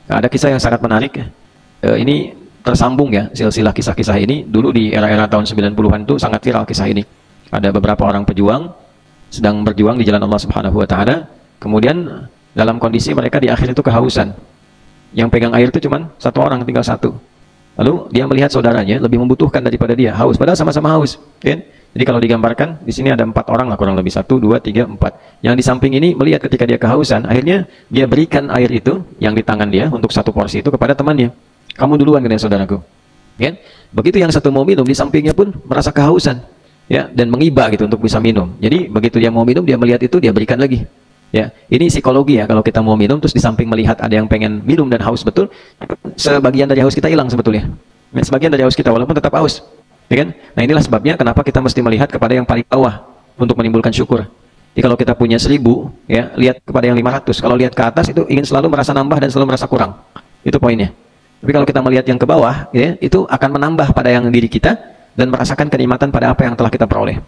Ada kisah yang sangat menarik. Ini tersambung ya, silsilah kisah-kisah ini. Dulu di era-era tahun 90-an itu sangat viral kisah ini. Ada beberapa orang pejuang sedang berjuang di jalan Allah Subhanahu wa taala. Kemudian dalam kondisi mereka di akhir itu kehausan. Yang pegang air itu cuma satu orang, tinggal satu. Lalu dia melihat saudaranya lebih membutuhkan daripada dia, haus, padahal sama-sama haus, kan? Jadi kalau digambarkan di sini ada 4 orang lah kurang lebih, 1, 2, 3, 4. Yang di samping ini melihat ketika dia kehausan, akhirnya dia berikan air itu yang di tangan dia untuk satu porsi itu kepada temannya. Kamu duluan dengan saudaraku, kan? Begitu yang satu mau minum, di sampingnya pun merasa kehausan, ya, dan mengiba gitu untuk bisa minum. Jadi begitu dia mau minum, dia melihat itu, dia berikan lagi. Ya, ini psikologi ya. Kalau kita mau minum terus di samping melihat ada yang pengen minum dan haus betul, sebagian dari haus kita hilang sebetulnya. Sebagian dari haus kita walaupun tetap haus, ya kan? Nah, inilah sebabnya kenapa kita mesti melihat kepada yang paling bawah untuk menimbulkan syukur. Jadi kalau kita punya 1000, ya, lihat kepada yang 500. Kalau lihat ke atas itu ingin selalu merasa nambah dan selalu merasa kurang. Itu poinnya. Tapi kalau kita melihat yang ke bawah, ya, itu akan menambah pada yang diri kita dan merasakan kenikmatan pada apa yang telah kita peroleh.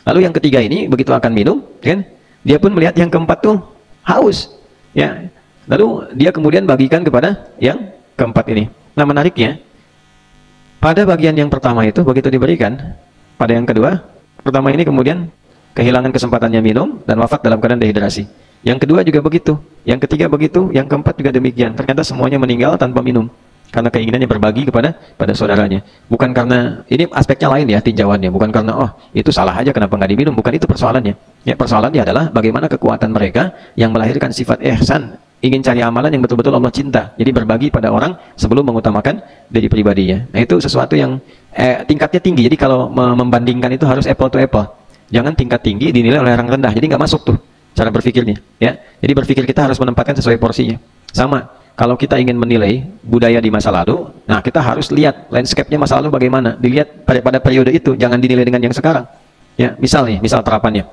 Lalu yang ketiga ini begitu akan minum, ya kan? Dia pun melihat yang keempat tuh haus, ya. Lalu dia kemudian bagikan kepada yang keempat ini. Nah, menariknya pada bagian yang pertama itu begitu diberikan pada yang kedua, pertama ini kemudian kehilangan kesempatannya minum dan wafat dalam keadaan dehidrasi. Yang kedua juga begitu, yang ketiga begitu, yang keempat juga demikian. Ternyata semuanya meninggal tanpa minum karena keinginannya berbagi pada saudaranya. Bukan karena, ini aspeknya lain ya tinjauannya, bukan karena oh itu salah aja kenapa nggak diminum, bukan itu persoalannya. Ya, persoalannya adalah bagaimana kekuatan mereka yang melahirkan sifat ihsan, ingin cari amalan yang betul-betul Allah cinta, jadi berbagi pada orang sebelum mengutamakan diri pribadinya. Nah, itu sesuatu yang tingkatnya tinggi. Jadi kalau membandingkan itu harus apple to apple, jangan tingkat tinggi dinilai oleh orang rendah, jadi nggak masuk tuh cara berpikirnya, ya. Jadi berpikir kita harus menempatkan sesuai porsinya. Sama kalau kita ingin menilai budaya di masa lalu, nah kita harus lihat landscape-nya masa lalu bagaimana, dilihat pada periode itu, jangan dinilai dengan yang sekarang. Ya, misalnya, misal terapannya.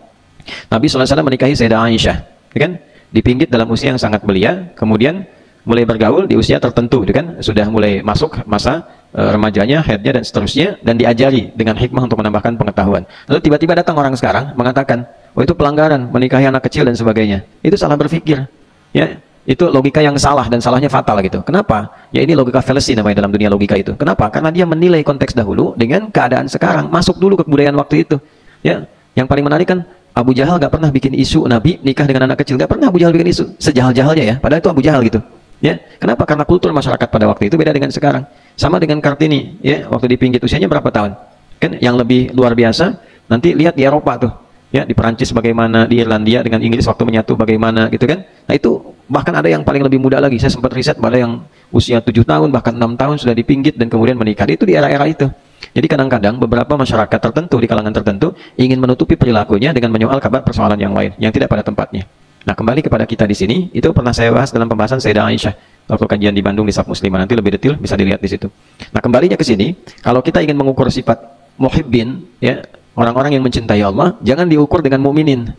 Nabi SAW menikahi Sayyidah Aisyah, ya kan? Dipinggit dalam usia yang sangat belia, kemudian mulai bergaul di usia tertentu, ya kan? Sudah mulai masuk masa remajanya, haidnya dan seterusnya, dan diajari dengan hikmah untuk menambahkan pengetahuan. Lalu tiba-tiba datang orang sekarang mengatakan, oh itu pelanggaran, menikahi anak kecil dan sebagainya. Itu salah berpikir, ya. Itu logika yang salah dan salahnya fatal gitu. Kenapa? Ya ini logika fallacy namanya dalam dunia logika itu. Kenapa? Karena dia menilai konteks dahulu dengan keadaan sekarang, masuk dulu ke kebudayaan waktu itu. Ya, yang paling menarik kan Abu Jahal gak pernah bikin isu Nabi nikah dengan anak kecil, gak pernah Abu Jahal bikin isu, sejahal-jahalnya ya. Padahal itu Abu Jahal gitu. Ya, kenapa? Karena kultur masyarakat pada waktu itu beda dengan sekarang. Sama dengan Kartini, ya, waktu dipinggit usianya berapa tahun? Kan yang lebih luar biasa, nanti lihat di Eropa tuh. Ya, di Perancis bagaimana, di Irlandia dengan Inggris waktu menyatu bagaimana gitu kan. Nah, itu bahkan ada yang paling lebih muda lagi. Saya sempat riset pada yang usia 7 tahun bahkan 6 tahun sudah dipinggit dan kemudian menikah. Itu di era-era itu. Jadi kadang-kadang beberapa masyarakat tertentu di kalangan tertentu ingin menutupi perilakunya dengan menyoal kabar persoalan yang lain yang tidak pada tempatnya. Nah, kembali kepada kita di sini, itu pernah saya bahas dalam pembahasan Sayyidah Aisyah waktu kajian di Bandung di Saf Muslimah. Nanti lebih detail bisa dilihat di situ. Nah, kembalinya ke sini, kalau kita ingin mengukur sifat muhibbin, ya, orang-orang yang mencintai Allah, jangan diukur dengan mukminin,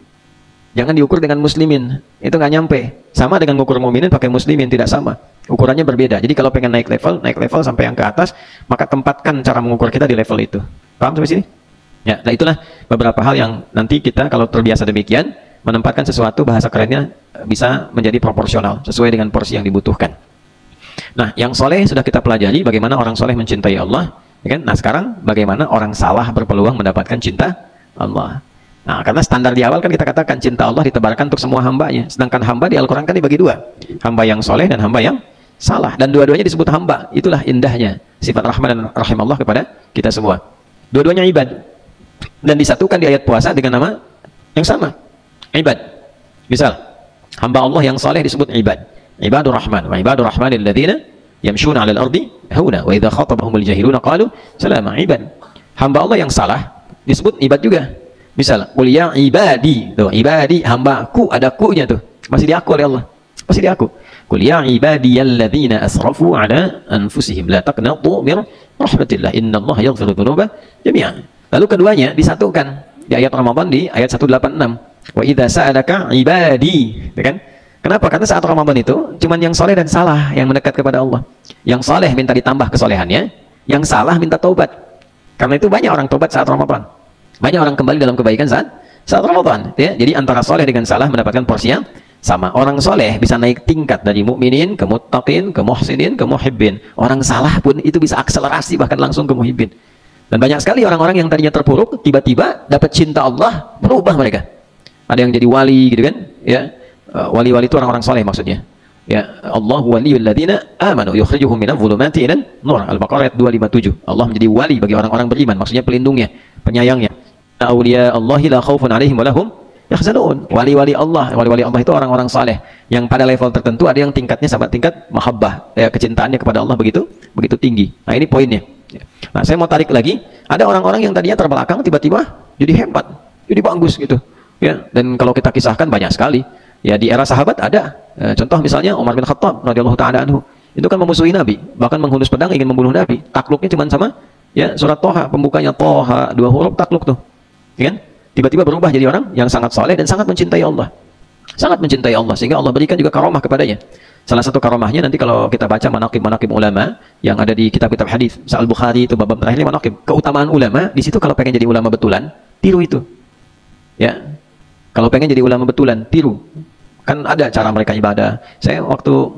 jangan diukur dengan muslimin, itu nggak nyampe. Sama dengan mengukur mukminin pakai muslimin, tidak sama, ukurannya berbeda. Jadi kalau pengen naik level sampai yang ke atas, maka tempatkan cara mengukur kita di level itu. Paham sampai sini? Ya, nah itulah beberapa hal yang nanti kita kalau terbiasa demikian, menempatkan sesuatu, bahasa kerennya bisa menjadi proporsional sesuai dengan porsi yang dibutuhkan. Nah, yang soleh sudah kita pelajari bagaimana orang soleh mencintai Allah. Ya kan? Nah, sekarang bagaimana orang salah berpeluang mendapatkan cinta Allah. Nah, karena standar di awal kan kita katakan cinta Allah ditebarkan untuk semua hambanya. Sedangkan hamba di Al-Quran kan dibagi dua, hamba yang soleh dan hamba yang salah. Dan dua-duanya disebut hamba. Itulah indahnya sifat rahman dan rahim Allah kepada kita semua. Dua-duanya ibad. Dan disatukan di ayat puasa dengan nama yang sama, ibad. Misal, hamba Allah yang soleh disebut ibad, ibadur rahman, wa ibadur rahmanil ladzina yamshuna 'alal ardi hauna wa idza khatabahumul jahiluna qalu salama. Ibad. Hamba Allah yang salah disebut ibad juga. Misal, qul ya ibadi. Tuh, ibadi, hambaku, ada ku-nya tuh. Masih diaku oleh Allah. Masih diaku. Qul ya ibadiyalladzina asrafu 'ala anfusihim la taqnatu min rahmatillah innallaha yaghfiru dzunuba jami'an. Lalu keduanya disatukan di ayat Ramadan di ayat 186. Wa idza sa'alaka ibadi, kan? Kenapa? Karena saat Ramadan itu cuman yang soleh dan salah yang mendekat kepada Allah. Yang soleh minta ditambah kesolehannya, yang salah minta taubat. Karena itu banyak orang taubat saat Ramadan. Banyak orang kembali dalam kebaikan saat Ramadan. Ya? Jadi antara soleh dengan salah mendapatkan porsi yang Sama orang soleh bisa naik tingkat dari mukminin ke muttaqin, ke muhsinin, ke muhibbin. Orang salah pun itu bisa akselerasi bahkan langsung ke muhibbin. Dan banyak sekali orang-orang yang tadinya terpuruk tiba-tiba dapat cinta Allah, berubah mereka. Ada yang jadi wali gitu kan, ya. Wali-wali itu orang-orang soleh maksudnya. Ya, Allah waliyul ladzina amanu yukhrijuhum minadh dhulumati ilan nur. Al-Baqarah ayat 257. Allah menjadi wali bagi orang-orang beriman, maksudnya pelindungnya, penyayangnya. Auliya Allahi la khaufun 'alaihim wa lahum yahzanun. Wali-wali Allah itu orang-orang saleh yang pada level tertentu ada yang tingkatnya sampai tingkat mahabbah, kecintaannya kepada Allah begitu tinggi. Nah, ini poinnya. Nah, saya mau tarik lagi, ada orang-orang yang tadinya terbelakang tiba-tiba jadi hebat, jadi bagus gitu. Ya, dan kalau kita kisahkan banyak sekali. Ya, di era sahabat ada. Contoh misalnya Umar bin Khattab radhiyallahu taala anhu. Itu kan memusuhi Nabi, bahkan menghunus pedang ingin membunuh Nabi. Takluknya cuma sama ya surat Toha, pembukanya Toha, 2 huruf takluk tuh. Ya kan? Tiba-tiba berubah jadi orang yang sangat saleh dan sangat mencintai Allah. Sangat mencintai Allah sehingga Allah berikan juga karomah kepadanya. Salah satu karomahnya nanti kalau kita baca manaqib ulama yang ada di kitab-kitab hadis, Al-Bukhari itu bab terakhir manaqib, keutamaan ulama, di situ kalau pengen jadi ulama betulan, tiru itu. Ya. Kalau pengen jadi ulama betulan, tiru. Kan ada cara mereka ibadah. Saya waktu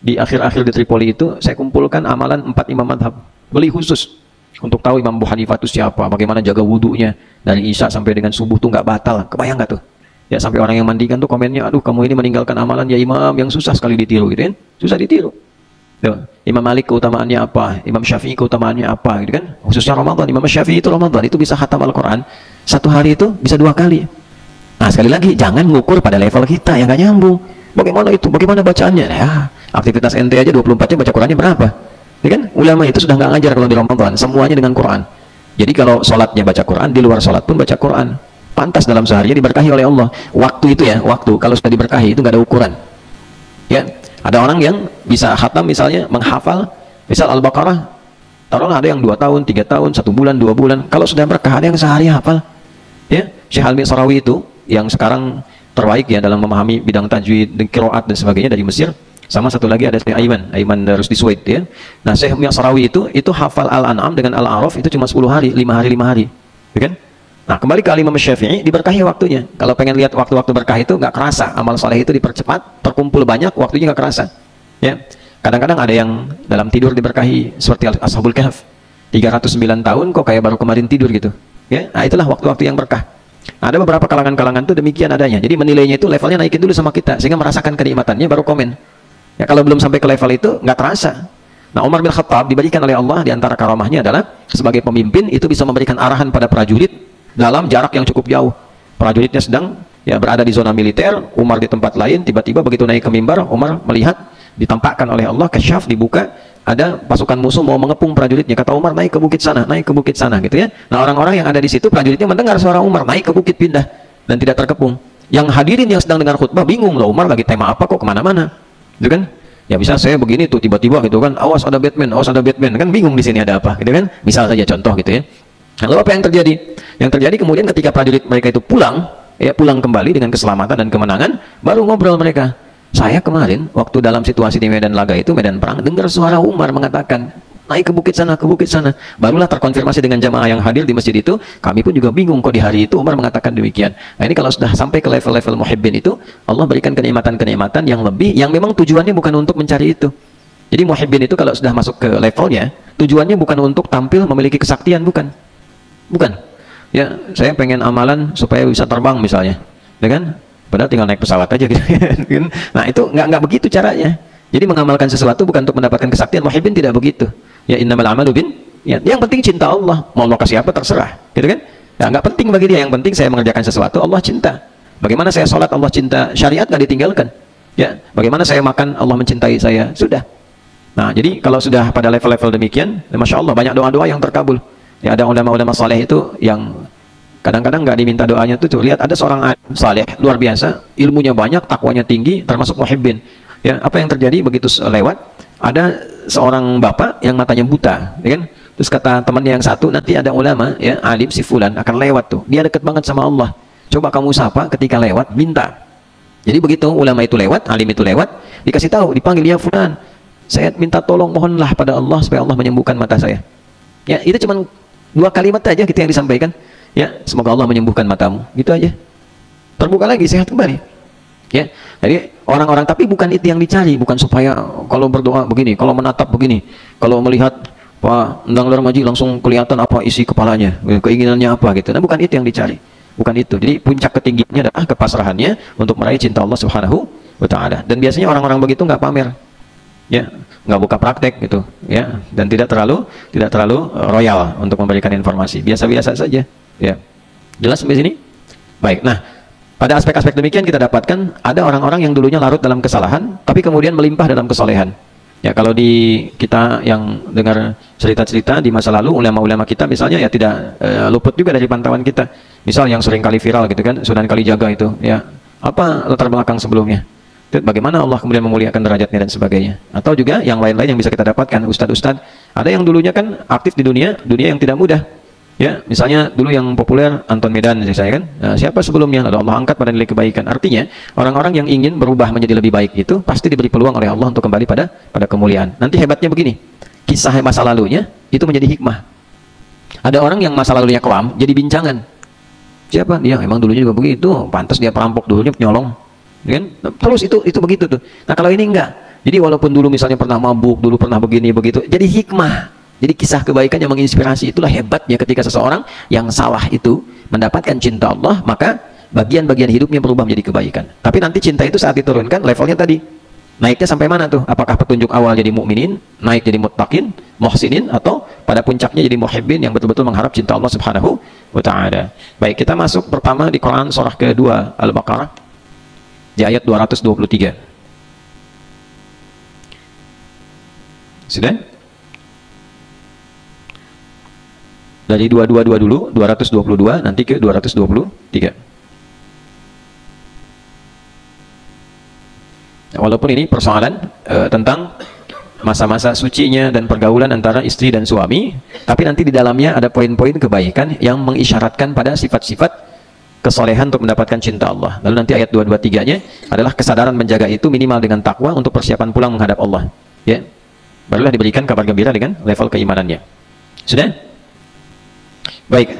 di akhir-akhir di Tripoli itu, saya kumpulkan amalan 4 imam madhab. Beli khusus untuk tahu Imam Abu Hanifah itu siapa, bagaimana jaga wudhunya dari Isya sampai dengan subuh tuh nggak batal. Kebayang nggak tuh? Ya, sampai orang yang mandikan tuh komennya, aduh kamu ini meninggalkan amalan ya imam yang susah sekali ditiru gitu kan? Susah ditiru. Tuh. Imam Malik keutamaannya apa? Imam Syafi'i keutamaannya apa gitu kan? Khususnya Ramadan, Imam Syafi'i itu Ramadan itu bisa khatam Al-Quran 1 hari itu bisa 2 kali. Nah, sekali lagi, jangan ngukur pada level kita yang gak nyambung. Bagaimana itu? Bagaimana bacaannya? Ya, aktivitas ente aja 24 jam baca Qurannya berapa? Ya kan? Ulama itu sudah nggak ngajar kalau di Ramadan, semuanya dengan Quran. Jadi kalau sholatnya baca Quran, di luar sholat pun baca Quran. Pantas dalam sehari diberkahi oleh Allah. Waktu itu ya, waktu kalau sudah diberkahi itu nggak ada ukuran. Ya, ada orang yang bisa khatam misalnya, menghafal, misal Al-Baqarah, taruhlah ada yang 2 tahun, 3 tahun, 1 bulan, 2 bulan. Kalau sudah berkah, ada yang sehari hafal. Ya, Syekh Al-Misrawi itu yang sekarang terbaik ya dalam memahami bidang tajwid, qiraat dan sebagainya dari Mesir. Sama satu lagi ada Syekh Aiman Rusdi Suwaid ya. Nah, Syekh Al-Misrawi itu hafal Al-An'am dengan Al-A'raf itu cuma 10 hari, 5 hari. Ya kan? Nah, kembali ke Imam Syafi'i, diberkahi waktunya. Kalau pengen lihat waktu-waktu berkah itu nggak kerasa, amal soleh itu dipercepat, terkumpul banyak, waktunya nggak kerasa. Ya. Kadang-kadang ada yang dalam tidur diberkahi seperti Ashabul Kahf. 309 tahun kok kayak baru kemarin tidur gitu. Ya. Nah, itulah waktu-waktu yang berkah. Ada beberapa kalangan-kalangan tuh demikian adanya. Jadi menilainya itu levelnya naikin dulu sama kita sehingga merasakan kenikmatannya baru komen. Ya, kalau belum sampai ke level itu nggak terasa. Nah, Umar bin Khattab diberikan oleh Allah di antara karamahnya adalah sebagai pemimpin itu bisa memberikan arahan pada prajurit dalam jarak yang cukup jauh. Prajuritnya sedang ya berada di zona militer, Umar di tempat lain, tiba-tiba begitu naik ke mimbar, Umar melihat ditampakkan oleh Allah kasyaf dibuka ada pasukan musuh mau mengepung prajuritnya. Kata Umar, naik ke bukit sana gitu ya. Nah, orang-orang yang ada di situ prajuritnya mendengar suara Umar, naik ke bukit pindah dan tidak terkepung. Yang hadirin yang sedang dengar khutbah bingung loh, Umar lagi tema apa kok kemana-mana, gitu kan? Ya bisa saya begini tuh tiba-tiba gitu kan, awas ada Batman, kan bingung di sini ada apa, gitu kan? Misal saja contoh gitu ya. Lalu apa yang terjadi? Yang terjadi kemudian ketika prajurit mereka itu pulang, ya pulang kembali dengan keselamatan dan kemenangan, baru ngobrol mereka. Saya kemarin waktu dalam situasi di medan laga itu, medan perang, dengar suara Umar mengatakan naik ke bukit sana. Barulah terkonfirmasi dengan jamaah yang hadir di masjid itu. Kami pun juga bingung kok di hari itu Umar mengatakan demikian. Nah, ini kalau sudah sampai ke level-level muhibbin itu, Allah berikan kenikmatan-kenikmatan yang lebih, yang memang tujuannya bukan untuk mencari itu. Jadi muhibbin itu kalau sudah masuk ke levelnya, tujuannya bukan untuk tampil memiliki kesaktian, bukan. Ya, saya pengen amalan supaya bisa terbang misalnya, ya kan? Padahal tinggal naik pesawat aja gitu. Nah, itu nggak begitu caranya. Jadi mengamalkan sesuatu bukan untuk mendapatkan kesaktian. Muhibbin tidak begitu. Ya, innamal a'malu bin ya, yang penting cinta Allah. Mau Allah kasih apa terserah, gitu kan? Ya, nggak penting bagi dia. Yang penting saya mengerjakan sesuatu Allah cinta. Bagaimana saya sholat Allah cinta, syariat nggak ditinggalkan. Ya, bagaimana saya makan Allah mencintai saya, sudah. Nah, jadi kalau sudah pada level-level demikian, masya Allah banyak doa-doa yang terkabul. Ya, ada ulama-ulama saleh itu yang kadang-kadang nggak diminta doanya tuh. Lihat ada seorang alim saleh luar biasa, ilmunya banyak, takwanya tinggi, termasuk muhibbin. Ya, apa yang terjadi begitu lewat? Ada seorang bapak yang matanya buta, ya kan? Terus kata temannya yang satu, nanti ada ulama, ya alim si fulan akan lewat tuh. Dia dekat banget sama Allah. Coba kamu sapa ketika lewat, minta. Jadi begitu ulama itu lewat, alim itu lewat, dikasih tahu, dipanggil, ya fulan, saya minta tolong, mohonlah pada Allah supaya Allah menyembuhkan mata saya. Ya, itu cuma 2 kalimat aja gitu yang disampaikan. Ya, semoga Allah menyembuhkan matamu. Gitu aja. Terbuka lagi, sehat kembali. Ya, jadi orang-orang, tapi bukan itu yang dicari, bukan supaya kalau berdoa begini, kalau menatap begini, kalau melihat Pak Endang Darmaji langsung kelihatan apa isi kepalanya, keinginannya apa gitu. Nah, bukan itu yang dicari, bukan itu. Jadi puncak ketinggiannya adalah kepasrahannya untuk meraih cinta Allah Subhanahu wa Ta'ala. Dan biasanya orang-orang begitu nggak pamer, ya, nggak buka praktek gitu, ya, dan tidak terlalu royal untuk memberikan informasi, biasa-biasa saja, ya. Jelas sampai sini? Baik. Nah, pada aspek-aspek demikian kita dapatkan ada orang-orang yang dulunya larut dalam kesalahan, tapi kemudian melimpah dalam kesolehan. Ya, kalau di kita yang dengar cerita-cerita di masa lalu, ulama-ulama kita misalnya ya tidak luput juga dari pantauan kita. Misal yang sering kali viral gitu kan, Sunan Kalijaga itu, ya, apa latar belakang sebelumnya? Bagaimana Allah kemudian memuliakan derajatnya dan sebagainya. Atau juga yang lain-lain yang bisa kita dapatkan, ustadz-ustadz, ada yang dulunya kan aktif di dunia yang tidak mudah. Ya, misalnya dulu yang populer Anton Medan saya kan. Nah, siapa sebelumnya? Lalu Allah angkat pada nilai kebaikan. Artinya, orang-orang yang ingin berubah menjadi lebih baik itu pasti diberi peluang oleh Allah untuk kembali pada kemuliaan. Nanti hebatnya begini. Kisah masa lalunya itu menjadi hikmah. Ada orang yang masa lalunya kelam jadi bincangan. Siapa? Dia emang dulunya juga begitu, pantas dia perampok, dulunya penyolong. Kan? Terus itu begitu tuh. Nah, kalau ini enggak. Jadi walaupun dulu misalnya pernah mabuk, dulu pernah begini begitu, jadi hikmah. Jadi kisah kebaikan yang menginspirasi. Itulah hebatnya ketika seseorang yang salah itu mendapatkan cinta Allah, maka bagian-bagian hidupnya berubah menjadi kebaikan. Tapi nanti cinta itu saat diturunkan levelnya tadi, naiknya sampai mana tuh? Apakah petunjuk awal jadi mukminin, naik jadi muttaqin, muhsinin, atau pada puncaknya jadi muhibbin yang betul-betul mengharap cinta Allah Subhanahu wa Ta'ala. Baik, kita masuk pertama di Quran surah kedua Al-Baqarah di ayat 223. Sudah? Dari 222 dulu, 222, nanti ke 223. Walaupun ini persoalan tentang masa-masa sucinya dan pergaulan antara istri dan suami, tapi nanti di dalamnya ada poin-poin kebaikan yang mengisyaratkan pada sifat-sifat kesolehan untuk mendapatkan cinta Allah. Lalu nanti ayat 223-nya adalah kesadaran menjaga itu minimal dengan takwa untuk persiapan pulang menghadap Allah. Ya, barulah diberikan kabar gembira dengan level keimanannya. Sudah? Baik,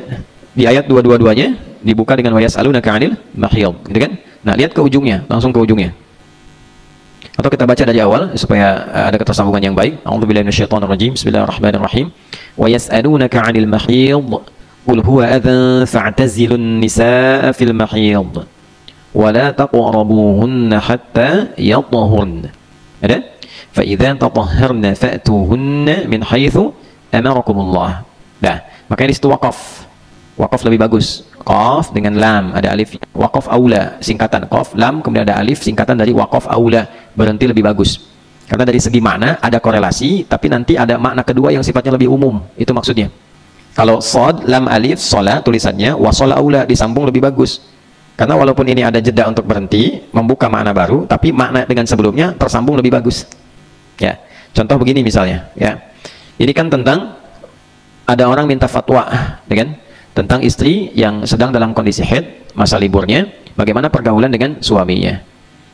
di ayat 222-nya dibuka dengan wa yas'alunaka 'anil mahiyid, gitu kan? Nah, lihat ke ujungnya, langsung ke ujungnya. Atau kita baca dari awal supaya ada ketersambungan yang baik. A'udzubillahi minasyaitonir rajim. Bismillahirrahmanirrahim. Wa yas'alunaka 'anil mahiyid, qul huwa adhan fa'tazilun nisaa'a fil mahiyid wa la taqrabuhunna hatta yatahharna. Ada? Fa idza tatahharna fa'tuhunna min haitsu amarakumullah. Nah, makanya di situ wakaf lebih bagus. Qaf dengan lam, ada alif. Wakaf aula, singkatan. Qaf, lam, kemudian ada alif, singkatan dari wakaf aula. Berhenti lebih bagus. Karena dari segi makna ada korelasi, tapi nanti ada makna kedua yang sifatnya lebih umum. Itu maksudnya. Kalau sod, lam, alif, sola, tulisannya, wasola aula, disambung lebih bagus. Karena walaupun ini ada jeda untuk berhenti, membuka makna baru, tapi makna dengan sebelumnya tersambung lebih bagus. Ya, contoh begini misalnya. Ya, ini kan tentang ada orang minta fatwa, kan? Tentang istri yang sedang dalam kondisi haid, masa liburnya, bagaimana pergaulan dengan suaminya.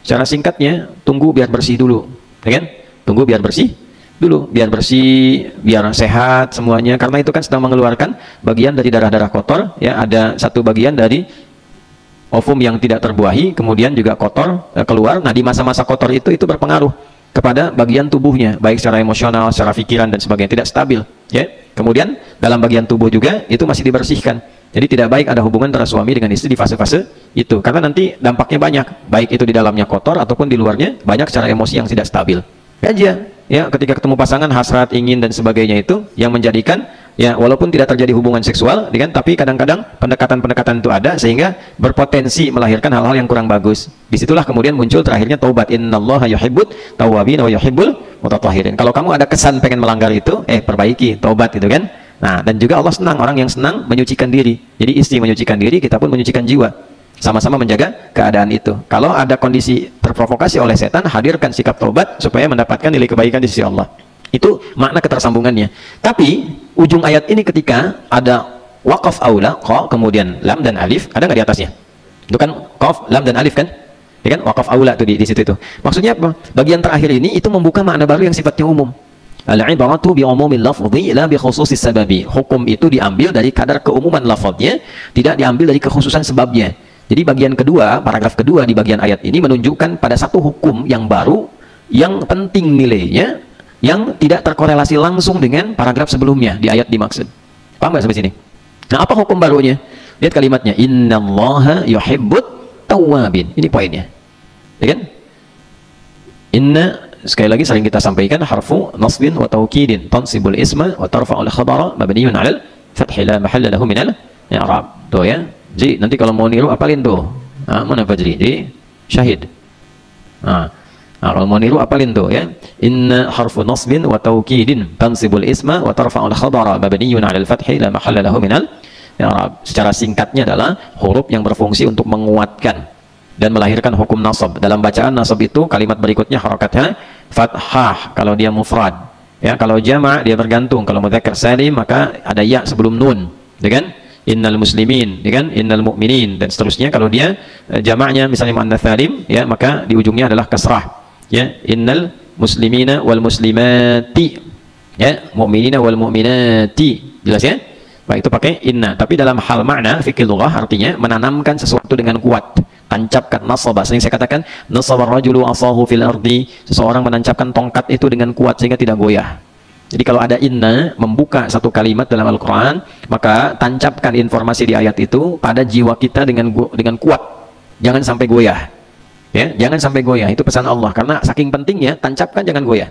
Secara singkatnya, tunggu biar bersih dulu, kan? Tunggu biar bersih dulu, biar bersih, biar sehat semuanya, karena itu kan sedang mengeluarkan bagian dari darah-darah kotor, ya, ada satu bagian dari ovum yang tidak terbuahi, kemudian juga kotor keluar. Nah, di masa-masa kotor itu berpengaruh kepada bagian tubuhnya, baik secara emosional, secara pikiran dan sebagainya, tidak stabil, ya. Kemudian dalam bagian tubuh juga itu masih dibersihkan. Jadi tidak baik ada hubungan antara suami dengan istri di fase-fase itu, karena nanti dampaknya banyak, baik itu di dalamnya kotor ataupun di luarnya banyak secara emosi yang tidak stabil. Aja, ya, ketika ketemu pasangan hasrat, ingin dan sebagainya itu yang menjadikan, ya, walaupun tidak terjadi hubungan seksual, kan, tapi kadang-kadang pendekatan-pendekatan itu ada sehingga berpotensi melahirkan hal-hal yang kurang bagus. Disitulah kemudian muncul terakhirnya taubat. Innallaha yuhibbut tawwabin wa yuhibbul mutatahhirin. Kalau kamu ada kesan pengen melanggar itu, perbaiki, taubat itu kan. Nah, dan juga Allah senang orang yang senang menyucikan diri. Jadi istri menyucikan diri, kita pun menyucikan jiwa. Sama-sama menjaga keadaan itu. Kalau ada kondisi terprovokasi oleh setan, hadirkan sikap taubat supaya mendapatkan nilai kebaikan di sisi Allah. Itu makna ketersambungannya. Tapi ujung ayat ini ketika ada waqaf aula, qa, kemudian lam dan alif, ada nggak di atasnya? Itu kan qaf, lam dan alif kan? Ya kan? Waqaf aula tuh di situ itu. Maksudnya apa? Bagian terakhir ini itu membuka makna baru yang sifatnya umum. Al-ibaratu bi umumil lafdhi la bi khususis sababi. Hukum itu diambil dari kadar keumuman lafadznya, tidak diambil dari kekhususan sebabnya. Jadi bagian kedua, paragraf kedua di bagian ayat ini menunjukkan pada satu hukum yang baru, yang penting nilainya, yang tidak terkorelasi langsung dengan paragraf sebelumnya di ayat dimaksud. Paham nggak sampai sini? Nah, apa hukum barunya? Lihat kalimatnya, innallaha yuhibbut tawwabin. Ini poinnya. Ya kan? Inna, sekali lagi sering kita sampaikan, harfu nasbin wa taukidin tansibul isma wa tarfa'ul khabara mabniyun 'alal fathi la mahalla lahu minal i'rab. Tuh ya. Jadi nanti kalau mau niru apalin tuh. Mana Fajri? Jadi syahid. Kalau mau niru apalin tuh ya. Inna harfu nasbin wa taukidin tansibul isma wa tarfa'ul khabara mabniyun 'alal fathi la mahalla lahu minal i'rab. Secara singkatnya adalah huruf yang berfungsi untuk menguatkan dan melahirkan hukum nasab. Dalam bacaan nasab itu kalimat berikutnya harokatnya fathah kalau dia mufrad. Ya, kalau jama' dia bergantung. Kalau mudzakkar salim maka ada ya sebelum nun. Ya kan? Innal muslimin, ya kan? Innal mu'minin dan seterusnya. Kalau dia jamaknya misalnya muannats salim, ya, maka di ujungnya adalah kasrah. Ya, innal muslimina wal muslimati. Ya, mu'minina wal mu'minati. Jelas ya? Baik, itu pakai inna. Tapi dalam hal makna fikih lughah artinya menanamkan sesuatu dengan kuat. Tancapkan, nasaba. Sering saya katakan, nasabar rajulu asahu fil ardi. Seseorang menancapkan tongkat itu dengan kuat sehingga tidak goyah. Jadi kalau ada inna membuka satu kalimat dalam Al-Quran, maka tancapkan informasi di ayat itu pada jiwa kita dengan kuat. Jangan sampai goyah. Ya, jangan sampai goyah. Itu pesan Allah. Karena saking pentingnya, tancapkan jangan goyah.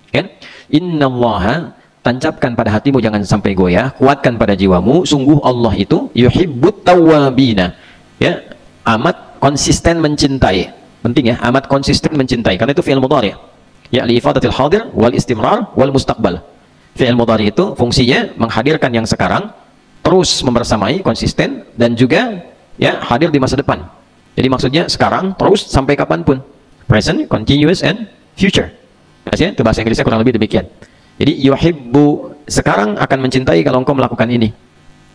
Kan? Innallaha, tancapkan pada hatimu jangan sampai goyah. Kuatkan pada jiwamu. Sungguh Allah itu yuhibbut tawwabina. Ya, amat konsisten mencintai. Penting ya, amat konsisten mencintai. Karena itu fi'il mudhari'. Ya, liifadatil hadir wal istimrar wal mustaqbal. Fi'il mudhari itu fungsinya menghadirkan yang sekarang, terus membersamai, konsisten, dan juga ya hadir di masa depan. Jadi maksudnya sekarang, terus sampai kapanpun. Present, continuous, and future. Ya, itu bahasa Inggrisnya kurang lebih demikian. Jadi yuhibbu, sekarang akan mencintai kalau engkau melakukan ini.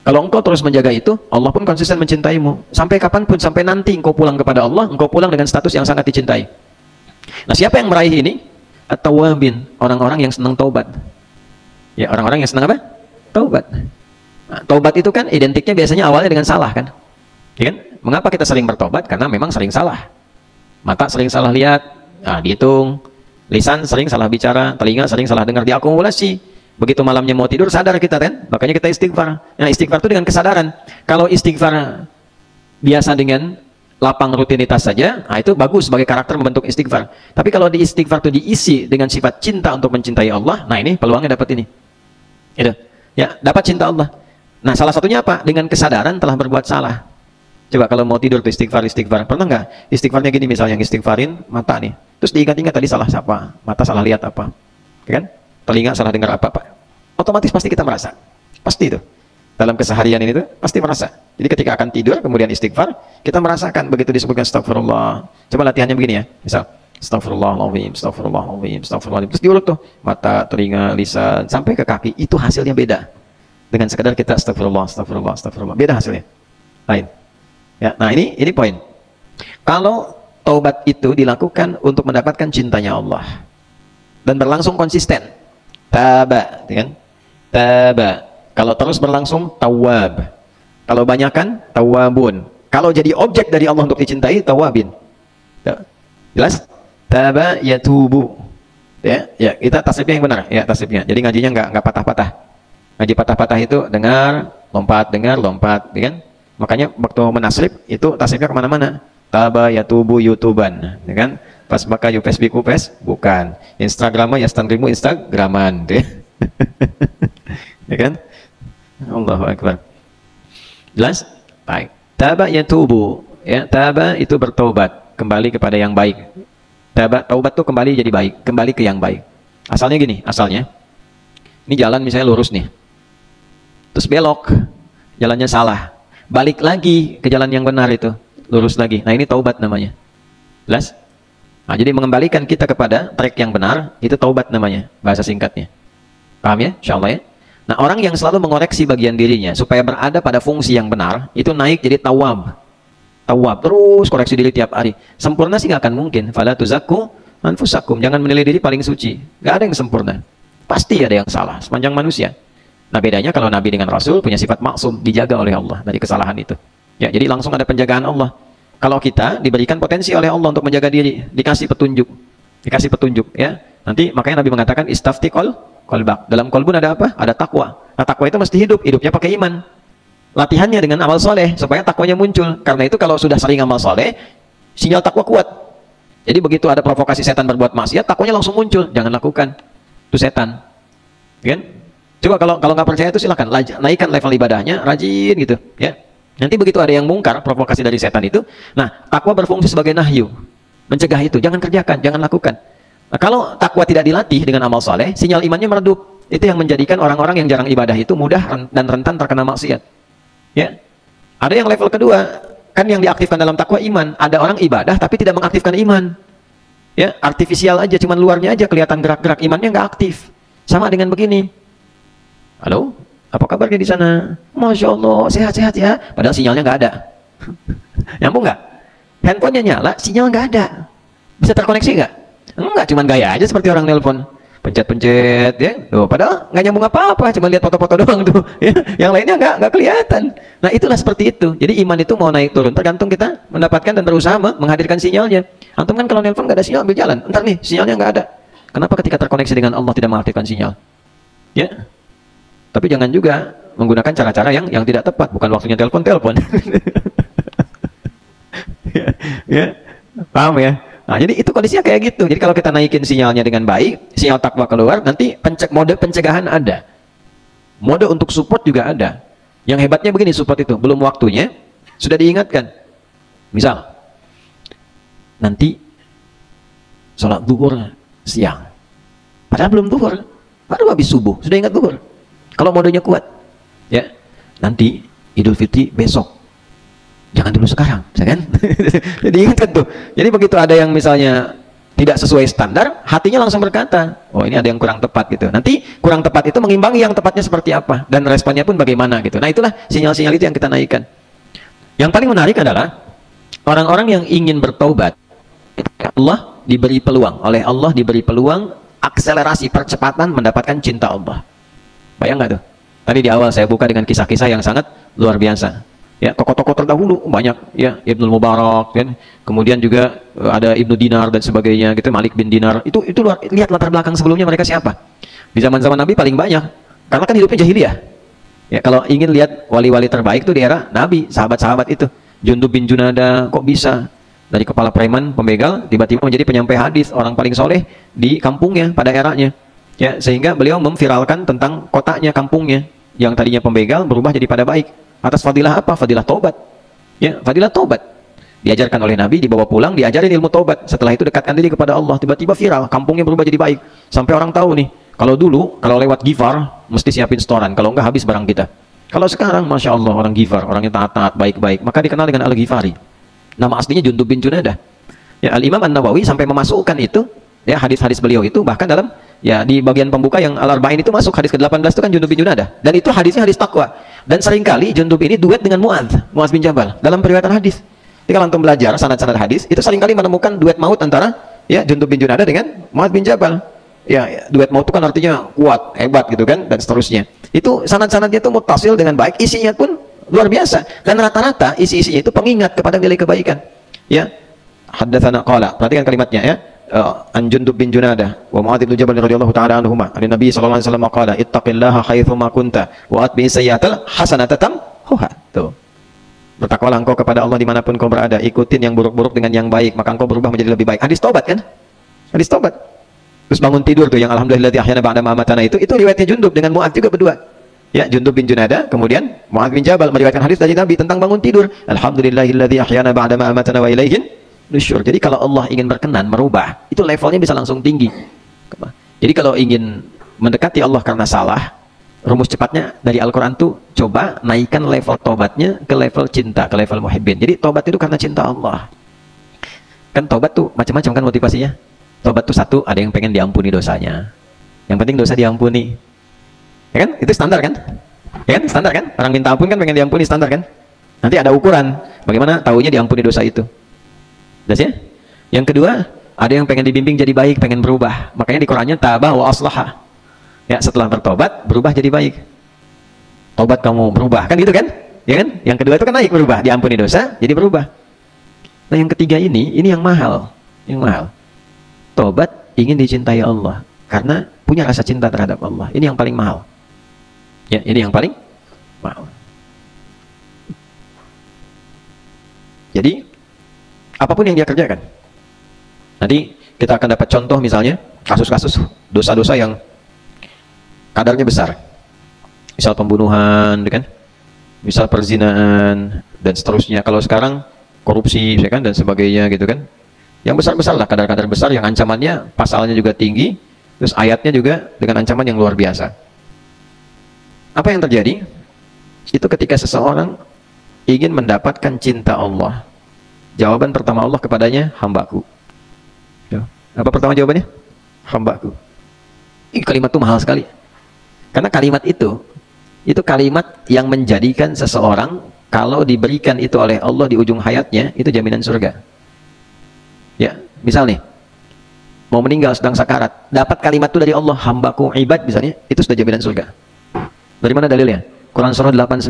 Kalau engkau terus menjaga itu, Allah pun konsisten mencintaimu. Sampai kapanpun, sampai nanti engkau pulang kepada Allah, engkau pulang dengan status yang sangat dicintai. Nah, siapa yang meraih ini? At-tawwabin, orang-orang yang senang taubat. Ya, orang-orang yang senang apa? Taubat. Nah, taubat itu kan identiknya biasanya awalnya dengan salah kan? Ya kan? Mengapa kita sering bertobat? Karena memang sering salah. Mata sering salah lihat, dihitung. Lisan sering salah bicara, telinga sering salah dengar, diakumulasi. Begitu malamnya mau tidur sadar kita kan? Makanya kita istighfar. Nah, istighfar itu dengan kesadaran. Kalau istighfar biasa dengan lapang rutinitas saja, nah itu bagus sebagai karakter membentuk istighfar. Tapi kalau di istighfar itu diisi dengan sifat cinta untuk mencintai Allah, nah ini peluangnya dapat ini. Itu. Ya, dapat cinta Allah. Nah, salah satunya apa? Dengan kesadaran telah berbuat salah. Coba kalau mau tidur tuh istighfar. Pernah nggak? Istighfarnya gini misalnya, yang istighfarin mata nih. Terus diingat-ingat tadi salah siapa? Mata salah lihat apa? Ya kan? Telinga salah dengar apa, Pak? Otomatis pasti kita merasa. Pasti itu. Dalam keseharian ini tuh pasti merasa. Jadi ketika akan tidur kemudian istighfar, kita merasakan begitu disebutkan astagfirullah. Coba latihannya begini ya. Misal, astagfirullahaladzim, astagfirullahaladzim, astagfirullahaladzim. Terus diurut tuh, mata, telinga, lisan, sampai ke kaki. Itu hasilnya beda. Dengan sekadar kita astagfirullah, astagfirullah, astagfirullah. Beda hasilnya. Lain. Ya, nah ini poin. Kalau taubat itu dilakukan untuk mendapatkan cintanya Allah dan berlangsung konsisten. Taba, kan? Taba. Kalau terus berlangsung, tawab. Kalau banyakkan, tawabun. Kalau jadi objek dari Allah untuk dicintai, tawabin. Jelas? Taba yatubu. Ya, kita tasrifnya yang benar. Ya, tasrifnya. Jadi ngajinya nggak patah-patah. Ngaji patah-patah itu dengar, lompat, ya kan? Makanya waktu menasrif itu tasrifnya kemana-mana. Taba yatubu yutuban, ya kan? Pas baka Facebook bukan. Instagramnya ya Instagraman, ya. Ya kan? Allahu Akbar. Jelas? Baik. Taba yatubu, ya, taba itu bertobat, kembali kepada yang baik. Taubat itu kembali jadi baik, kembali ke yang baik. Asalnya gini, ini jalan misalnya lurus nih. Terus belok, jalannya salah. Balik lagi ke jalan yang benar itu, lurus lagi. Nah, ini taubat namanya. Jelas? Nah, jadi mengembalikan kita kepada track yang benar, itu taubat namanya, bahasa singkatnya. Paham ya? Insyaallah ya. Nah, orang yang selalu mengoreksi bagian dirinya supaya berada pada fungsi yang benar, itu naik jadi tawab. Tawab, terus koreksi diri tiap hari. Sempurna sih nggak akan mungkin. Fala tuzakku anfusakum. Jangan menilai diri paling suci. Nggak ada yang sempurna. Pasti ada yang salah, sepanjang manusia. Nah, bedanya kalau Nabi dengan Rasul punya sifat maksum, dijaga oleh Allah dari kesalahan itu. Ya, jadi langsung ada penjagaan Allah. Kalau kita diberikan potensi oleh Allah untuk menjaga diri, dikasih petunjuk, ya. Nanti makanya Nabi mengatakan istafti qalbak. Dalam qalbun ada apa? Ada takwa. Nah, takwa itu mesti hidupnya pakai iman. Latihannya dengan amal soleh supaya takwanya muncul. Karena itu kalau sudah sering amal soleh, sinyal takwa kuat. Jadi begitu ada provokasi setan berbuat maksiat, takwanya langsung muncul. Jangan lakukan. Itu setan. Kan? Coba kalau nggak percaya itu silakan naikkan level ibadahnya, rajin gitu, ya. Nanti begitu ada yang mungkar provokasi dari setan itu, nah takwa berfungsi sebagai nahyu, mencegah itu, jangan kerjakan, jangan lakukan. Nah, kalau takwa tidak dilatih dengan amal soleh, sinyal imannya meredup. Itu yang menjadikan orang-orang yang jarang ibadah itu mudah dan rentan terkena maksiat. Ya, ada yang level kedua, kan yang diaktifkan dalam takwa iman. Ada orang ibadah tapi tidak mengaktifkan iman. Ya, artifisial aja, cuman luarnya aja kelihatan gerak-gerak, imannya nggak aktif. Sama dengan begini. Halo, apa kabarnya di sana? Masya Allah, sehat-sehat ya. Padahal sinyalnya nggak ada. Nyambung nggak? Handphonenya nyala, sinyal nggak ada. Bisa terkoneksi nggak? Enggak, cuman gaya aja seperti orang nelpon. Pencet-pencet, ya. Tuh, padahal nggak nyambung apa-apa, cuma lihat foto-foto doang tuh. Ya. Yang lainnya nggak kelihatan. Nah, itulah seperti itu. Jadi iman itu mau naik turun, tergantung kita mendapatkan dan berusaha menghadirkan sinyalnya. Antum kan kalau nelpon nggak ada sinyal, ambil jalan. Entar nih, sinyalnya nggak ada. Kenapa ketika terkoneksi dengan Allah tidak mengaktifkan sinyal? Ya. Tapi jangan juga menggunakan cara-cara yang tidak tepat, bukan waktunya telepon. Ya, paham ya? Nah, jadi itu kondisinya kayak gitu. Jadi kalau kita naikin sinyalnya dengan baik, sinyal takwa keluar, nanti mode pencegahan ada. Mode untuk support juga ada. Yang hebatnya begini, support itu belum waktunya sudah diingatkan. Misal, nanti sholat zuhur siang. Padahal belum zuhur, baru habis subuh, sudah ingat zuhur. Kalau modenya kuat, ya, nanti Idul Fitri besok. Jangan dulu sekarang, ya kan? Jadi ingat tuh. Jadi begitu ada yang misalnya tidak sesuai standar, hatinya langsung berkata, oh ini ada yang kurang tepat gitu. Nanti kurang tepat itu mengimbangi yang tepatnya seperti apa, dan responnya pun bagaimana gitu. Nah, itulah sinyal-sinyal itu yang kita naikkan. Yang paling menarik adalah orang-orang yang ingin bertaubat. Allah diberi peluang, oleh Allah diberi peluang akselerasi percepatan mendapatkan cinta Allah. Bayang nggak tuh? Tadi di awal saya buka dengan kisah-kisah yang sangat luar biasa. Ya, tokoh-tokoh terdahulu banyak, ya, Ibnu Mubarak, kan? Kemudian juga ada Ibnu Dinar dan sebagainya, gitu, Malik bin Dinar. Itu lihat latar belakang sebelumnya mereka siapa? Di zaman-zaman Nabi paling banyak, karena kan hidupnya jahiliyah. Ya, kalau ingin lihat wali-wali terbaik tuh di era Nabi, sahabat-sahabat itu. Jundub bin Junada, kok bisa dari kepala preman pembegal tiba-tiba menjadi penyampai hadis, orang paling soleh di kampungnya pada eranya. Ya, sehingga beliau memviralkan tentang kotanya, kampungnya yang tadinya pembegal berubah jadi pada baik. Atas fadilah apa? Fadilah taubat. Ya, fadilah taubat. Diajarkan oleh Nabi, dibawa pulang, diajarin ilmu taubat. Setelah itu dekatkan diri kepada Allah, tiba-tiba viral, kampungnya berubah jadi baik. Sampai orang tahu nih, kalau dulu kalau lewat Ghifar mesti siapin setoran, kalau enggak habis barang kita. Kalau sekarang, Masya Allah, orang Ghifar, orangnya taat-taat, baik-baik, maka dikenal dengan Al-Ghifari. Nama aslinya Jundub bin Junadah. Ya, Al-Imam An-Nawawi sampai memasukkan itu, ya, hadis-hadis beliau itu, bahkan dalam, ya, di bagian pembuka yang Al-Arba'in itu masuk hadis ke-18 itu kan Jundub bin Junadah. Dan itu hadisnya hadis takwa. Dan seringkali Jundub ini duet dengan Mu'adz bin Jabal dalam periwayatan hadis. Jadi kalau antum belajar sanad-sanad hadis, itu seringkali menemukan duet maut antara, ya, Jundub bin Junadah dengan Mu'adz bin Jabal. Ya, duet maut itu kan artinya kuat, hebat gitu kan, dan seterusnya. Itu sanad-sanadnya itu muttasil dengan baik, isinya pun luar biasa. Dan rata-rata isi-isinya itu pengingat kepada nilai kebaikan. Ya. Haddatsana qala. Perhatikan kalimatnya, ya. An Jundub bin Junadah wa Mu'adz bin Jabal radhiyallahu ta'ala anhuma an Nabi sallallahu alaihi wasallam qala ittaqillaha haitsu ma kunta wa atbi sayyi'atal hasanata tamhuha. Tuh. Bertakwalah engkau kepada Allah dimanapun kau berada, ikutin yang buruk-buruk dengan yang baik, maka engkau berubah menjadi lebih baik. Hadis taubat kan? Hadis taubat. Terus bangun tidur tuh yang alhamdulilladzi ahyana ba'da ma amatana itu riwayatnya Jundub dengan Mu'adz juga berdua. Ya, Jundub bin Junadah, kemudian Mu'adz bin Jabal meriwayatkan hadis dari Nabi tentang bangun tidur. Alhamdulillahilladzi ahyana ba'da ma amatana wa ilaihin nusyur. Jadi kalau Allah ingin berkenan merubah, itu levelnya bisa langsung tinggi. Jadi kalau ingin mendekati Allah karena salah, rumus cepatnya dari Al-Quran tuh coba naikkan level tobatnya ke level cinta, ke level muhibbin. Jadi tobat itu karena cinta Allah. Kan tobat tuh macam-macam kan motivasinya. Tobat tuh satu, ada yang pengen diampuni dosanya. Yang penting dosa diampuni. Ya kan? Itu standar kan? Ya kan? Standar kan? Orang minta ampun kan pengen diampuni, standar kan? Nanti ada ukuran. Bagaimana tahunya diampuni dosa itu. Jelas ya? Yang kedua, ada yang pengen dibimbing jadi baik, pengen berubah. Makanya di Qurannya tabah wa aslaha. Ya, setelah bertobat, berubah jadi baik. Tobat kamu berubah, kan gitu kan? ya kan? Yang kedua itu kan naik berubah, diampuni dosa, jadi berubah. Nah yang ketiga ini yang mahal, Tobat ingin dicintai Allah, karena punya rasa cinta terhadap Allah. Ini yang paling mahal. Ya, ini yang paling mahal. Jadi apapun yang dia kerjakan, nanti kita akan dapat contoh misalnya kasus-kasus dosa-dosa yang kadarnya besar, misal pembunuhan, kan? Misal perzinaan dan seterusnya. Kalau sekarang korupsi, ya kan, dan sebagainya gitu kan. Yang besar-besar lah, kadar-kadar besar yang ancamannya, pasalnya juga tinggi, terus ayatnya juga dengan ancaman yang luar biasa. Apa yang terjadi? Itu ketika seseorang ingin mendapatkan cinta Allah. Jawaban pertama Allah kepadanya, hambaku. Ya. Apa pertama jawabannya? Hambaku. Ini kalimat itu mahal sekali. Karena kalimat itu kalimat yang menjadikan seseorang, kalau diberikan itu oleh Allah di ujung hayatnya, itu jaminan surga. Ya, misal nih, mau meninggal sedang sakarat, dapat kalimat itu dari Allah, hambaku ibad misalnya, itu sudah jaminan surga. Dari mana dalilnya? Quran surah 89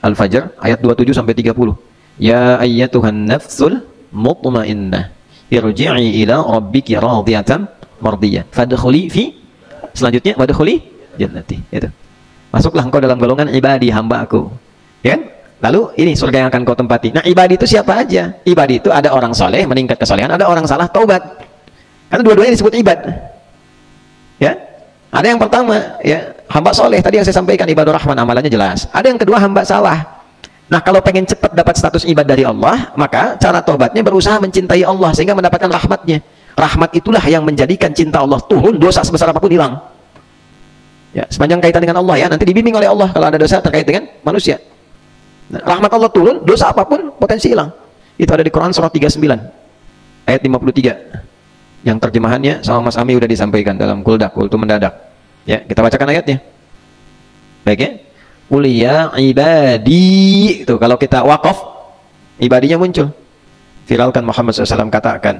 Al-Fajr ayat 27 sampai 30. Ya ayyatuhan nafsul mutmainnah irji'i ila rabbiki radiyatan mardiyah fadkhuli fi, selanjutnya wadkhuli jannati. Itu. Masuklah engkau dalam golongan ibadi, hamba aku. Ya kan? Lalu ini surga yang akan kau tempati. Nah, ibadi itu siapa aja? Ibadi itu ada orang soleh, meningkat kesolehan, ada orang salah, taubat. Karena dua-duanya disebut ibad. Ya. Ada yang pertama, ya, hamba soleh, tadi yang saya sampaikan, ibadur rahman, amalannya jelas. Ada yang kedua, hamba salah. Nah, kalau pengen cepat dapat status ibad dari Allah, maka cara taubatnya berusaha mencintai Allah sehingga mendapatkan rahmatnya. Rahmat itulah yang menjadikan cinta Allah turun, dosa sebesar apapun hilang. Ya, sepanjang kaitan dengan Allah, ya, nanti dibimbing oleh Allah kalau ada dosa terkait dengan manusia. Nah, rahmat Allah turun, dosa apapun potensi hilang. Itu ada di Quran surah 39 ayat 53. Yang terjemahannya sama Mas Ami udah disampaikan dalam kuldak, kultu mendadak. Ya, kita bacakan ayatnya. Baik ya. Qul ya ibadi. Itu kalau kita wakaf, ibadinya muncul. Viralkan Muhammad SAW, katakan,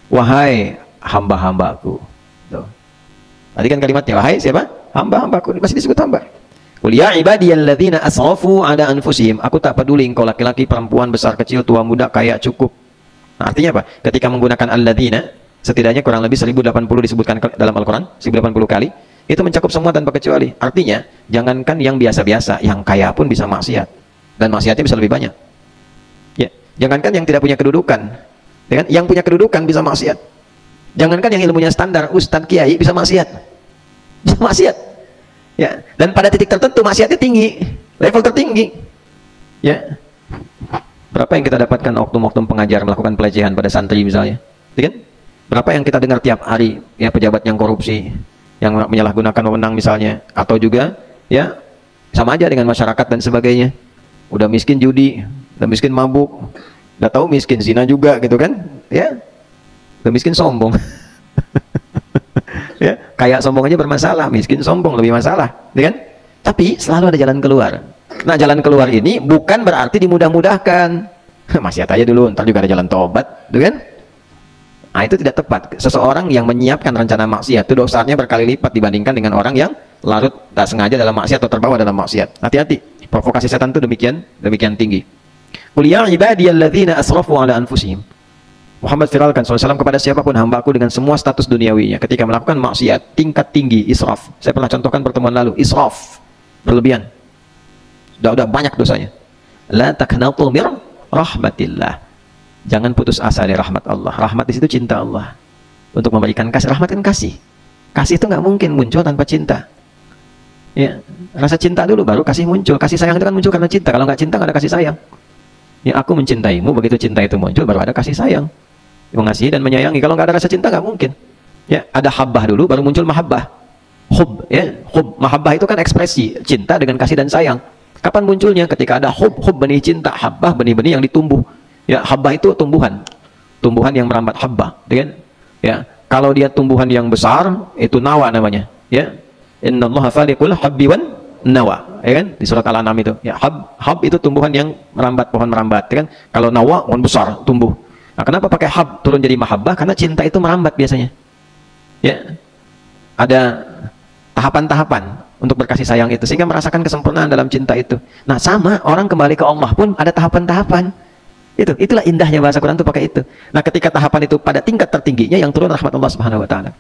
wahai hamba-hambaku. Tuh. Tadi kan kalimatnya, wahai siapa? Hamba-hambaku. Masih disebut hamba. Qul ya ibadiyalladzina asrafu ala anfusihim. Aku tak peduli engkau laki-laki, perempuan, besar, kecil, tua, muda, kaya, cukup. Nah, artinya apa? Ketika menggunakan alladzina, setidaknya kurang lebih 1080 disebutkan dalam Al-Quran, 1080 kali, itu mencakup semua tanpa kecuali. Artinya, jangankan yang biasa-biasa, yang kaya pun bisa maksiat, dan maksiatnya bisa lebih banyak. Ya, jangankan yang tidak punya kedudukan, ya kan? Yang punya kedudukan bisa maksiat. Jangankan yang ilmunya standar, ustadz, kiai, bisa maksiat. Bisa maksiat. Ya, dan pada titik tertentu maksiatnya tinggi, level tertinggi. Ya, berapa yang kita dapatkan oknum-oknum pengajar melakukan pelecehan pada santri misalnya, ya kan? Berapa yang kita dengar tiap hari, ya, pejabat yang korupsi, yang menyalahgunakan wewenang misalnya, atau juga ya sama aja dengan masyarakat dan sebagainya. Udah miskin judi, udah miskin mabuk, udah tahu miskin zina juga gitu kan, ya, udah miskin sombong. Ya, kayak sombong aja bermasalah, miskin sombong lebih masalah, ya kan? Tapi selalu ada jalan keluar. Nah, jalan keluar ini bukan berarti dimudah-mudahkan. Maksiat aja dulu, ntar juga ada jalan tobat, gitu kan? Nah, itu tidak tepat. Seseorang yang menyiapkan rencana maksiat itu dosanya berkali lipat dibandingkan dengan orang yang larut tak sengaja dalam maksiat atau terbawa dalam maksiat. Hati-hati, provokasi setan itu demikian tinggi. Qul ya ibadiyalladzina asrafu ala anfusihim. Muhammad firalkan SAW kepada siapapun hambaku dengan semua status duniawinya ketika melakukan maksiat tingkat tinggi, israf. Saya pernah contohkan pertemuan lalu, israf, berlebihan. Udah banyak dosanya. La taqnatu mir rahmatillah. Jangan putus asa dari rahmat Allah. Rahmat di situ cinta Allah. Untuk memberikan kasih, rahmat kan kasih. Kasih itu nggak mungkin muncul tanpa cinta. Ya, rasa cinta dulu baru kasih muncul. Kasih sayang itu kan muncul karena cinta. Kalau nggak cinta nggak ada kasih sayang. Ya, aku mencintaimu, begitu cinta itu muncul baru ada kasih sayang. Mengasihi dan menyayangi. Kalau nggak ada rasa cinta nggak mungkin. Ya, ada habbah dulu baru muncul mahabbah. Hub, ya, hub, mahabbah itu kan ekspresi cinta dengan kasih dan sayang. Kapan munculnya? Ketika ada hub benih cinta, habbah benih-benih yang ditumbuh. Ya, habbah itu tumbuhan yang merambat habbah, ya kan? Ya, kalau dia tumbuhan yang besar itu nawa namanya. Ya, innallaha faliqul habbi wan nawa, ya kan? Di surat Al-An'am itu. Ya, hab itu tumbuhan yang merambat, pohon merambat, ya kan? Kalau nawa pohon besar tumbuh. Nah, kenapa pakai hab turun jadi mahabbah? Karena cinta itu merambat biasanya. Ya, ada tahapan-tahapan. untuk berkasih sayang itu, sehingga merasakan kesempurnaan dalam cinta itu. Nah, sama orang kembali ke Allah pun ada tahapan-tahapan. Itulah indahnya bahasa Quran itu pakai itu. Nah, ketika tahapan itu pada tingkat tertingginya yang turun rahmat Allah Subhanahu wa taala.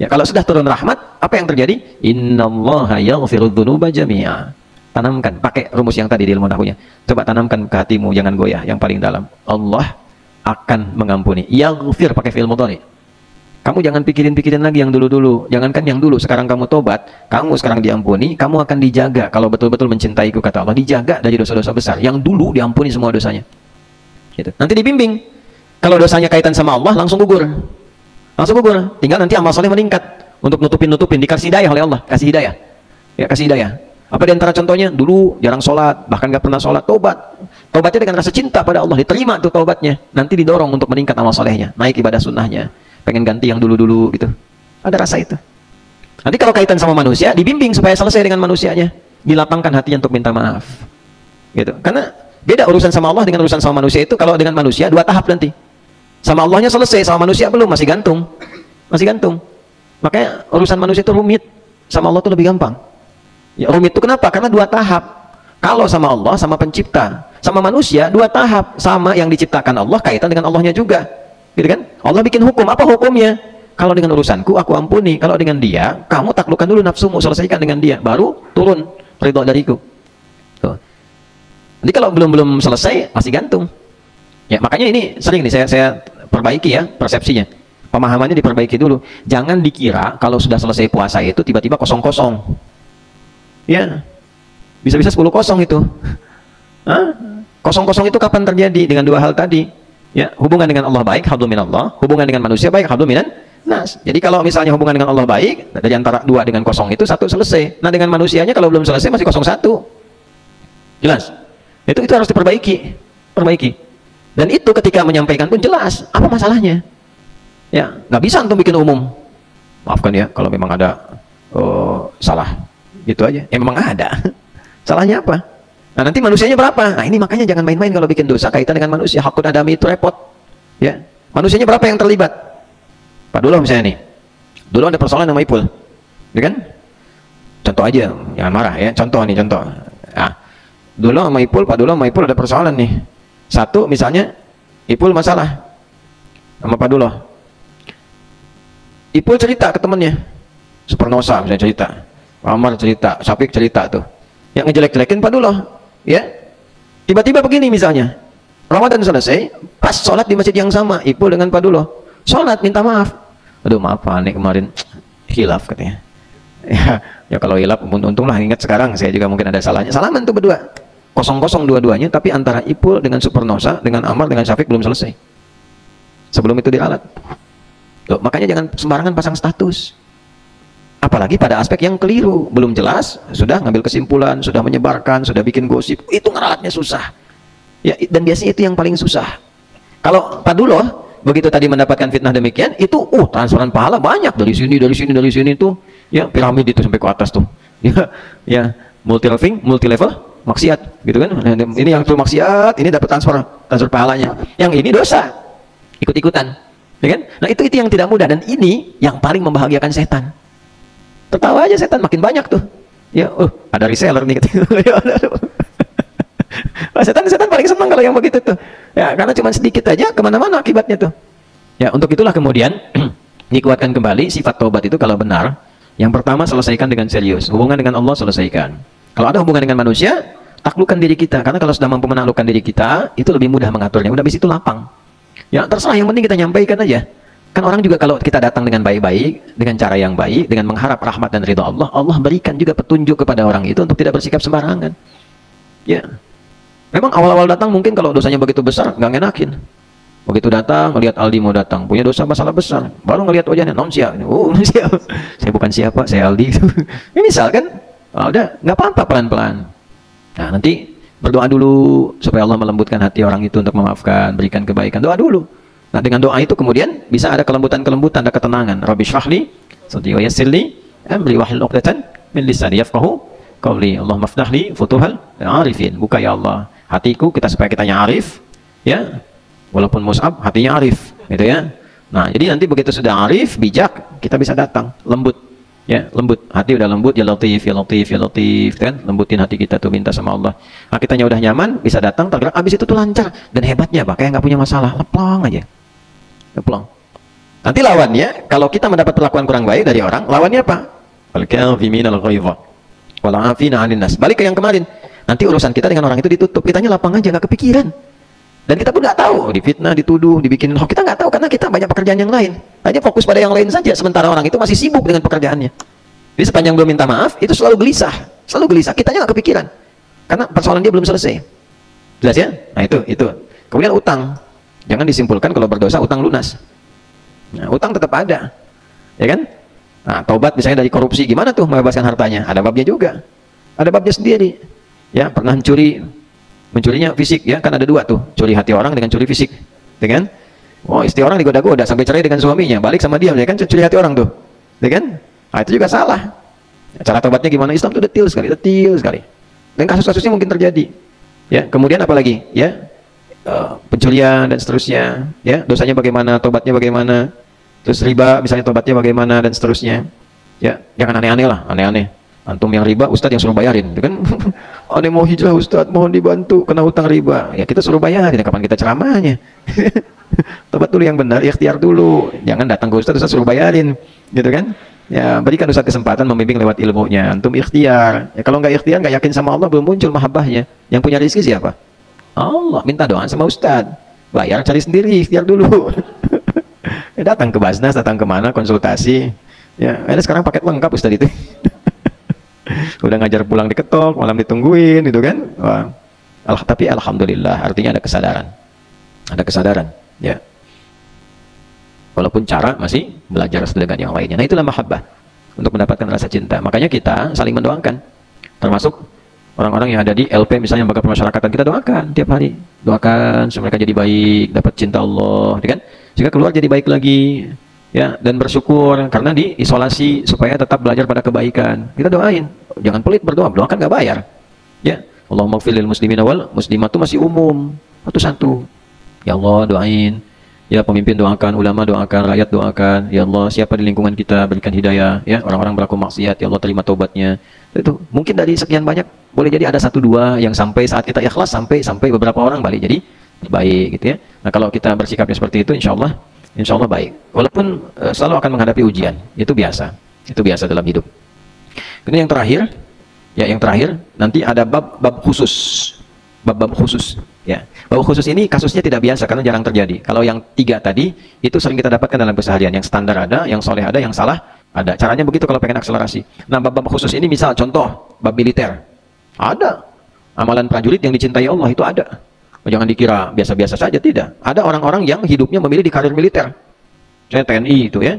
Ya, kalau sudah turun rahmat, apa yang terjadi? Innallaha yaghfiru dzunuba jami'a. Tanamkan, pakai rumus yang tadi di ilmu nahwunya. Coba tanamkan ke hatimu, jangan goyah, yang paling dalam. Allah akan mengampuni. Yaghfir pakai fi'il mudhari. Kamu jangan pikirin-pikirin lagi yang dulu-dulu. Jangankan yang dulu, sekarang kamu tobat, kamu sekarang diampuni, kamu akan dijaga. Kalau betul-betul mencintaiku, kata Allah, dijaga dari dosa-dosa besar. Yang dulu diampuni semua dosanya. Gitu. Nanti dibimbing. Kalau dosanya kaitan sama Allah, langsung gugur. Langsung gugur. Tinggal nanti amal soleh meningkat. Untuk nutupin, dikasih hidayah oleh Allah. Kasih hidayah. Ya, kasih hidayah. Apa di antara contohnya? Dulu jarang sholat, bahkan gak pernah sholat, tobat. Tobatnya dengan rasa cinta pada Allah, diterima tuh tobatnya. Nanti didorong untuk meningkat amal solehnya, naik ibadah sunnahnya. Pengen ganti yang dulu-dulu gitu. Ada rasa itu. Nanti kalau kaitan sama manusia, dibimbing supaya selesai dengan manusianya. Dilapangkan hatinya untuk minta maaf. Gitu. Karena beda urusan sama Allah dengan urusan sama manusia itu. Kalau dengan manusia, 2 tahap nanti. Sama Allahnya selesai, sama manusia belum, masih gantung. Masih gantung. Makanya urusan manusia itu rumit. Sama Allah itu lebih gampang. Ya, rumit itu kenapa? Karena 2 tahap. Kalau sama Allah, sama pencipta. Sama manusia, 2 tahap. Sama yang diciptakan Allah, kaitan dengan Allahnya juga. Gitu kan? Allah bikin hukum, apa hukumnya? Kalau dengan urusanku aku ampuni, kalau dengan dia kamu taklukkan dulu nafsumu, selesaikan dengan dia, baru turun ridho dariku. Tuh. Jadi kalau belum selesai masih gantung. Ya, makanya ini sering nih saya perbaiki ya persepsinya. Pemahamannya diperbaiki dulu. Jangan dikira kalau sudah selesai puasa itu tiba-tiba kosong-kosong. Ya. Bisa-bisa 10-0 itu. Hah? Kosong-kosong itu kapan terjadi? Dengan 2 hal tadi. Ya, hubungan dengan Allah baik, hablum minallah. Hubungan dengan manusia baik, hablum minan nas. Jadi kalau misalnya hubungan dengan Allah baik, dari antara 2 dengan 0 itu 1 selesai. Nah, dengan manusianya kalau belum selesai masih 0-1. Jelas? Itu harus diperbaiki. Perbaiki. Dan itu ketika menyampaikan pun jelas apa masalahnya. Ya, nggak bisa untuk bikin umum. Maafkan ya kalau memang ada salah. Gitu aja. Ya memang ada. Salahnya apa? Nah, nanti manusianya berapa? Nah, ini makanya jangan main-main kalau bikin dosa kaitan dengan manusia. Hakun adami itu repot. Ya. Manusianya berapa yang terlibat? Pak Dulu misalnya nih. Dulu ada persoalan sama Ipul. Ya kan? Contoh aja, jangan marah ya. Contoh nih, contoh. Nah, Dulu sama Ipul, Pak Dulu sama Ipul ada persoalan nih. Satu misalnya Ipul masalah sama Pak Dulu. Ipul cerita ke temennya. Supernosa misalnya cerita. Amar cerita, Syafiq cerita tuh. Yang ngejelek-jelekin Pak Dulu. Ya, tiba-tiba begini misalnya, Ramadan selesai, pas sholat di masjid yang sama, Ipul dengan Pak Dulu, sholat minta maaf. Aduh maaf Pak, nih kemarin hilaf katanya. Ya kalau hilaf, untunglah ingat sekarang saya juga mungkin ada salahnya. Salaman tuh berdua, 0-0 dua-duanya, tapi antara Ipul dengan Supernosa, dengan Amar, dengan Syafiq belum selesai. Sebelum itu diralat. Tuh, makanya jangan sembarangan pasang status. Apalagi pada aspek yang keliru, belum jelas, sudah ngambil kesimpulan, sudah menyebarkan, sudah bikin gosip, itu ngeralatnya susah. Ya, dan biasanya itu yang paling susah. Kalau Pak Dulu begitu tadi mendapatkan fitnah demikian, itu transferan pahala banyak dari sini tuh, ya piramid itu sampai ke atas tuh. Ya, multi level maksiat, gitu kan? Ini yang tuh maksiat, ini dapat transfer pahalanya. Yang ini dosa, ikut-ikutan, ya kan? Nah itu yang tidak mudah, dan ini yang paling membahagiakan setan. Tertawa aja setan, makin banyak tuh. Ya, ada reseller nih gitu. Setan paling senang kalau yang begitu tuh. Ya, karena cuma sedikit aja kemana-mana akibatnya tuh. Ya, untuk itulah kemudian dikuatkan kembali sifat taubat itu kalau benar. Yang pertama selesaikan dengan serius. Hubungan dengan Allah selesaikan. Kalau ada hubungan dengan manusia, taklukkan diri kita. Karena kalau sudah mampu menaklukkan diri kita, itu lebih mudah mengaturnya. Udah habis itu lapang. Ya, terserah, yang penting kita nyampaikan aja. Kan orang juga kalau kita datang dengan baik-baik, dengan cara yang baik, dengan mengharap rahmat dan ridha Allah, Allah berikan juga petunjuk kepada orang itu untuk tidak bersikap sembarangan. Ya, memang awal-awal datang mungkin kalau dosanya begitu besar, nggak ngenakin. Begitu datang, melihat Aldi mau datang, punya dosa masalah besar, baru ngelihat wajahnya, non siap, saya bukan siapa, saya Aldi. Ini misal kan, udah nggak apa-apa, pelan-pelan. Nah nanti berdoa dulu supaya Allah melembutkan hati orang itu untuk memaafkan, berikan kebaikan, doa dulu. Nah dengan doa itu kemudian bisa ada kelembutan-kelembutan, ada ketenangan. Rabbi syrahli sadri wa yassirli amri wahlul 'uqdatan min lisani yafqahu qawli. Allahumma ftahli futuhal arifin. Buka ya Allah hatiku supaya kitanya arif, ya. Walaupun Mus'ab hatinya arif, gitu ya. Nah, jadi nanti begitu sudah arif, bijak, kita bisa datang lembut. Ya, lembut. Hati udah lembut, ya Latif, ya Latif, ya Latif, kan? Lembutin hati kita tuh, minta sama Allah. Nah, kitanya udah nyaman, bisa datang, tergerak, abis itu tuh lancar. Dan hebatnya, Pak, kayak nggak punya masalah, leplong aja. Leplong. Nanti lawannya, kalau kita mendapat perlakuan kurang baik dari orang, lawannya apa? Al-kafimin al-ghaidha wal 'afina 'anil nas. Balik ke yang kemarin. Nanti urusan kita dengan orang itu ditutup, kitanya lapang aja, nggak kepikiran. Dan kita pun nggak tahu, difitnah, dituduh, dibikinin hoax, kita nggak tahu karena kita banyak pekerjaan yang lain. Hanya fokus pada yang lain saja, sementara orang itu masih sibuk dengan pekerjaannya. Jadi sepanjang belum minta maaf, itu selalu gelisah, kitanya nggak kepikiran, karena persoalan dia belum selesai. Jelas ya? Nah itu. Kemudian utang, jangan disimpulkan kalau berdosa utang lunas. Nah, utang tetap ada, ya kan? Nah, taubat misalnya dari korupsi, gimana tuh membebaskan hartanya? Ada babnya juga, ada babnya sendiri. Ya, pernah mencurinya fisik, ya kan ada dua tuh, curi hati orang dengan curi fisik, ya kan? Oh, istri orang digoda-goda sampai cerai dengan suaminya, balik sama dia, ya kan, curi hati orang tuh, ya kan? Nah, itu juga salah. Cara tobatnya gimana? Islam tuh detail sekali, dan kasus-kasusnya mungkin terjadi. Ya, kemudian apalagi? Ya, pencurian dan seterusnya, ya, dosanya bagaimana, tobatnya bagaimana, terus riba misalnya, tobatnya bagaimana dan seterusnya. Ya, jangan aneh-aneh lah, aneh-aneh. Antum yang riba, Ustadz yang suruh bayarin, kan? Aneh mau hijrah Ustadz, mohon dibantu, kena hutang riba. Ya kita suruh bayarin, kapan kita ceramahnya? Tobat dulu yang benar, ikhtiar dulu. Jangan datang ke Ustadz suruh bayarin, gitu kan? Ya berikan Ustadz kesempatan membimbing lewat ilmunya. Antum ikhtiar. Ya kalau nggak ikhtiar, nggak yakin sama Allah, belum muncul mahabbahnya. Yang punya rezeki siapa? Allah. Minta doa sama Ustadz. Bayar, cari sendiri, ikhtiar dulu. Ya, datang ke Basnas, datang kemana, konsultasi. Ya, ada sekarang paket lengkap Ustadz itu. Udah ngajar pulang diketok, malam ditungguin, gitu kan? Wah. Tapi alhamdulillah, artinya ada kesadaran, ya. Walaupun cara masih belajar dengan yang lainnya. Nah, itulah mahabbah, untuk mendapatkan rasa cinta. Makanya kita saling mendoakan, termasuk orang-orang yang ada di LP misalnya, lembaga pemasyarakatan, kita doakan tiap hari, doakan supaya mereka jadi baik, dapat cinta Allah, gitu kan? Sehingga keluar jadi baik lagi. Ya, dan bersyukur karena diisolasi supaya tetap belajar pada kebaikan. Kita doain, jangan pelit berdoa, doa kan nggak bayar. Ya, Allahumma ighfir lil muslimin wal muslimat, itu masih umum, satu-satu. Ya Allah, doain. Ya, pemimpin doakan, ulama doakan, rakyat doakan. Ya Allah, siapa di lingkungan kita berikan hidayah. Ya, orang-orang berlaku maksiat, ya Allah terima taubatnya. Itu mungkin dari sekian banyak boleh jadi ada satu dua yang sampai saat kita ikhlas sampai beberapa orang balik jadi baik, gitu ya. Nah, kalau kita bersikapnya seperti itu, insya Allah baik. Walaupun selalu akan menghadapi ujian, itu biasa dalam hidup. Kemudian yang terakhir nanti ada bab khusus, ya. Bab khusus ini kasusnya tidak biasa karena jarang terjadi. Kalau yang 3 tadi itu sering kita dapatkan dalam keseharian, yang standar ada, yang soleh ada, yang salah ada. Caranya begitu kalau pengen akselerasi. Nah, bab khusus ini misal contoh bab militer, ada amalan prajurit yang dicintai Allah, itu ada. Jangan dikira biasa-biasa saja, tidak. Ada orang-orang yang hidupnya memilih di karir militer. Saya TNI itu ya.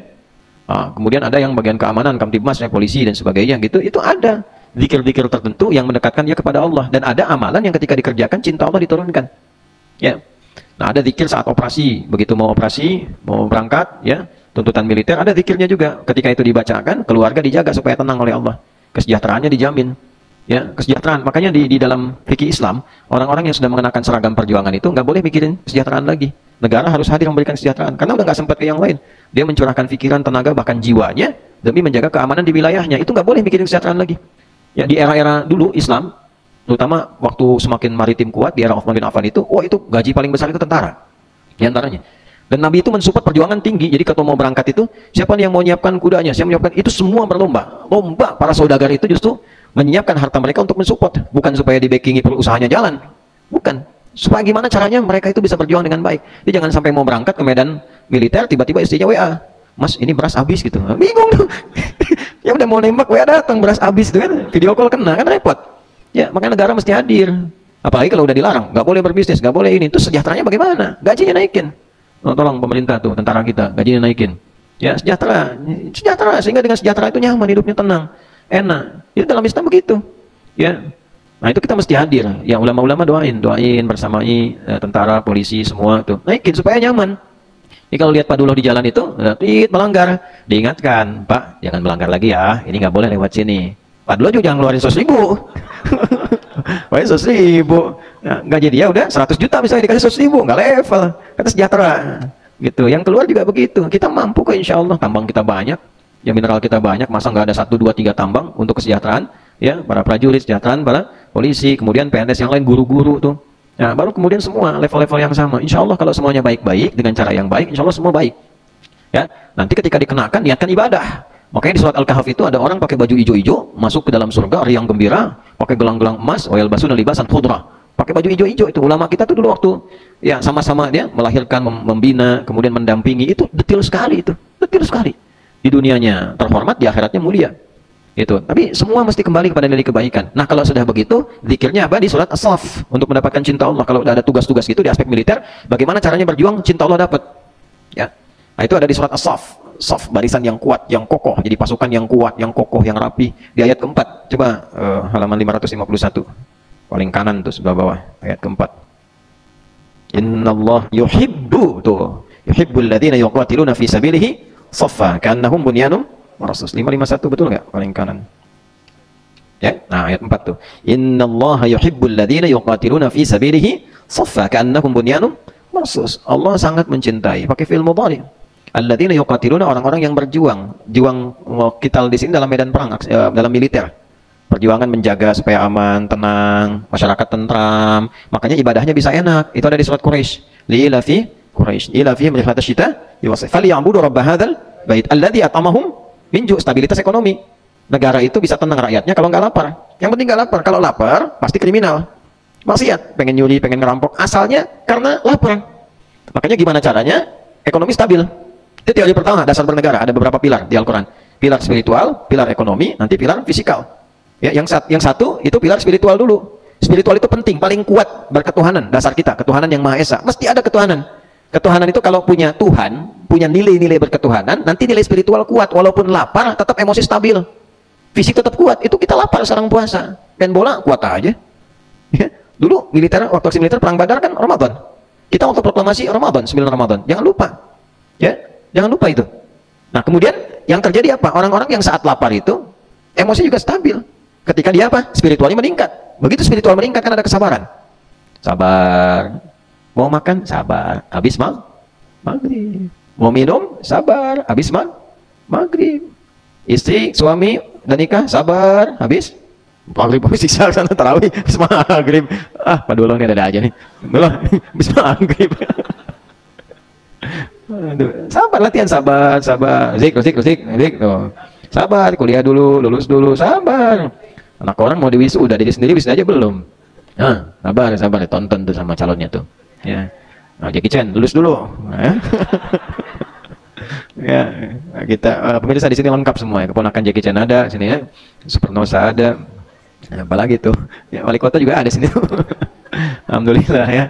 Nah, kemudian ada yang bagian keamanan, Kamtibmas, polisi dan sebagainya gitu. Itu ada zikir-zikir tertentu yang mendekatkan dia kepada Allah, dan ada amalan yang ketika dikerjakan cinta Allah diturunkan. Ya. Nah, ada zikir saat operasi, begitu mau operasi, mau berangkat, ya, tuntutan militer ada zikirnya juga. Ketika itu dibacakan, keluarga dijaga supaya tenang oleh Allah. Kesejahteraannya dijamin. Ya, kesejahteraan. Makanya di dalam fikih Islam, orang-orang yang sudah mengenakan seragam perjuangan itu nggak boleh mikirin kesejahteraan lagi. Negara harus hadir memberikan kesejahteraan, karena udah nggak sempat ke yang lain. Dia mencurahkan pikiran, tenaga, bahkan jiwanya demi menjaga keamanan di wilayahnya. Itu nggak boleh mikirin kesejahteraan lagi. Ya, di era-era dulu Islam, terutama waktu semakin maritim kuat di era Utsman bin Affan itu, itu gaji paling besar itu tentara, di antaranya. Dan Nabi itu mensupport perjuangan tinggi. Jadi kalau mau berangkat itu, siapa yang mau menyiapkan kudanya, siapa menyiapkan, itu semua berlomba. Lomba para saudagar itu justru menyiapkan harta mereka untuk mensupport, bukan supaya di-backingi usahanya jalan, bukan, supaya gimana caranya mereka itu bisa berjuang dengan baik. Jadi jangan sampai mau berangkat ke medan militer, tiba-tiba istrinya WA, Mas ini beras habis gitu, bingung tuh. Ya udah mau nembak, WA datang, beras habis tuh kan, video call kena, kan repot. Ya makanya negara mesti hadir, apalagi kalau udah dilarang, nggak boleh berbisnis, nggak boleh ini, terus sejahteranya bagaimana? Gajinya naikin, tolong pemerintah tuh, tentara kita, gajinya naikin. Ya sejahtera, sehingga dengan sejahtera itu nyaman, hidupnya tenang, enak. Itu dalam Islam begitu, ya. Nah itu kita mesti hadir. Ya ulama-ulama doain bersamai tentara, polisi semua tuh naikin supaya nyaman. Jadi kalau lihat Pak Duloh di jalan itu, melanggar, diingatkan, Pak jangan melanggar lagi ya. Ini nggak boleh lewat sini. Pak Duloh juga jangan ngeluarin 100.000. Wah 100.000, ya, nggak jadi ya udah 100 juta misalnya dikasih 100.000, nggak level. Kata sejahtera, gitu. Yang keluar juga begitu. Kita mampu kok insya Allah, tambang kita banyak. Ya mineral kita banyak, masa nggak ada 1, 2, 3 tambang untuk kesejahteraan ya para prajurit, kesejahteraan para polisi, kemudian PNS yang lain, guru-guru tuh. Nah, baru kemudian semua level-level yang sama. Insya Allah kalau semuanya baik-baik dengan cara yang baik, insya Allah semua baik. Ya, nanti ketika dikenakan niatkan ibadah. Makanya di surat Al-Kahf itu ada orang pakai baju hijau-hijau masuk ke dalam surga riang gembira, pakai gelang-gelang emas, wa yalbasuna libasan khudra. Pakai baju hijau-hijau itu. Ulama kita tuh dulu waktu ya sama-sama dia melahirkan, membina, kemudian mendampingi, itu detil sekali itu. Detil sekali. Di dunianya terhormat, di akhiratnya mulia. Itu. Tapi semua mesti kembali kepada nilai kebaikan. Nah, kalau sudah begitu, zikirnya apa? Di surat As-Saff untuk mendapatkan cinta Allah. Kalau ada tugas-tugas gitu di aspek militer, bagaimana caranya berjuang cinta Allah dapat? Ya. Nah, itu ada di surat As-Saff. Saff, barisan yang kuat, yang kokoh. Jadi pasukan yang kuat, yang kokoh, yang rapi. Di ayat keempat, coba halaman 551. Paling kanan tuh sebelah bawah, ayat keempat. Innallah yuhibbu tuh. Yuhibbul ladzina yuqatiluna fi sabilihi shaffa ka'annahum bunyanun marsus. 551 betul nggak? Paling kanan. Ya, nah ayat 4 tuh. Innallaha yuhibbul ladzina yuqatiluna fi sabilihi shaffa ka'annahum bunyanun marsus. Allah sangat mencintai. Pakai fi'il mudhari. Alladzina yuqatiluna, orang-orang yang berjuang. Juang qital di sini dalam medan perang, dalam militer. Perjuangan menjaga supaya aman, tenang, masyarakat tentram. Makanya ibadahnya bisa enak. Itu ada di surat Quraisy. Li'ilafi Quraisy, ilafihim rihlatasyita yuwasif. Falyabudu rabb hadzal bait alladzi atamahum min ju'. Stabilitas ekonomi. Negara itu bisa tenang rakyatnya kalau nggak lapar. Yang penting nggak lapar. Kalau lapar pasti kriminal. Maksiat, pengen nyuri, pengen ngerampok, asalnya karena lapar. Makanya gimana caranya? Ekonomi stabil. Itu teori pertama, dasar bernegara. Ada beberapa pilar di Al-Quran. Pilar spiritual, pilar ekonomi, nanti pilar fisikal. Ya, yang satu itu pilar spiritual dulu. Spiritual itu penting, paling kuat berketuhanan. Dasar kita, ketuhanan yang Maha Esa. Mesti ada ketuhanan. Ketuhanan itu kalau punya Tuhan, punya nilai-nilai berketuhanan, nanti nilai spiritual kuat. Walaupun lapar, tetap emosi stabil. Fisik tetap kuat. Itu kita lapar sekarang puasa. Main bola, kuat aja. Ya. Dulu militer, waktu aksi militer perang Badar kan Ramadan. Kita waktu proklamasi Ramadan, 9 Ramadan. Jangan lupa. Ya, jangan lupa itu. Nah, kemudian yang terjadi apa? Orang-orang yang saat lapar itu emosi juga stabil. Ketika dia apa? Spiritualnya meningkat. Begitu spiritual meningkat kan ada kesabaran. Sabar. Mau makan? Sabar. Habis maghrib. Mau minum? Sabar. Habis maghrib. Istri, suami, dan nikah? Sabar. Habis maghrib. Habis isya sana tarawih. Habis maghrib. Ah, Pak Dulong ini ada aja nih. Dulong. Habis maghrib. Aduh. Sabar, latihan. Sabar. Zik. Sabar. Kuliah dulu. Lulus dulu. Sabar. Anak orang mau diwisuda, diri sendiri wisuda aja belum. Nah, sabar. Tonton tuh sama calonnya tuh. Ya, nah, Jackie Chan lulus dulu. Ya, kita pemirsa di sini lengkap semua ya. Keponakan Jackie Chan ada sini ya, Supernosa ada, apalagi tuh ya, wali kota juga ada sini. Alhamdulillah ya.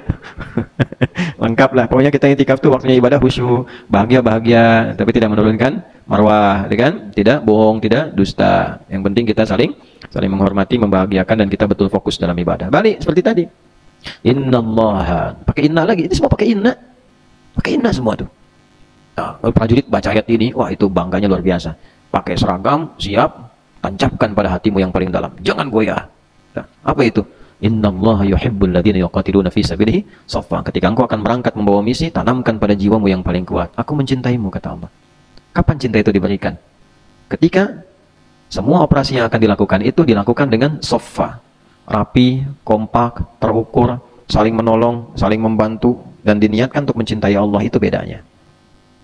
Lengkap lah. Pokoknya kita itikaf tuh waktunya ibadah khusyuk, bahagia, tapi tidak menurunkan marwah, kan? Tidak bohong, tidak dusta. Yang penting kita saling menghormati, membahagiakan, dan kita betul fokus dalam ibadah. Balik seperti tadi. Innallaha, pakai inna lagi, ini semua pakai inna semua tuh. Nah, prajurit baca ayat ini, wah itu bangganya luar biasa. Pakai seragam, siap, tancapkan pada hatimu yang paling dalam, jangan goyah. Nah, apa itu? Innallaha yuhibbul ladzina yuqatiluna fi sabilihi shaffa. Ketika engkau akan berangkat membawa misi, tanamkan pada jiwamu yang paling kuat, aku mencintaimu, kata Allah. Kapan cinta itu diberikan? Ketika semua operasi yang akan dilakukan itu dilakukan dengan shaffa. Rapi, kompak, terukur, saling menolong, saling membantu, dan diniatkan untuk mencintai Allah. Itu bedanya.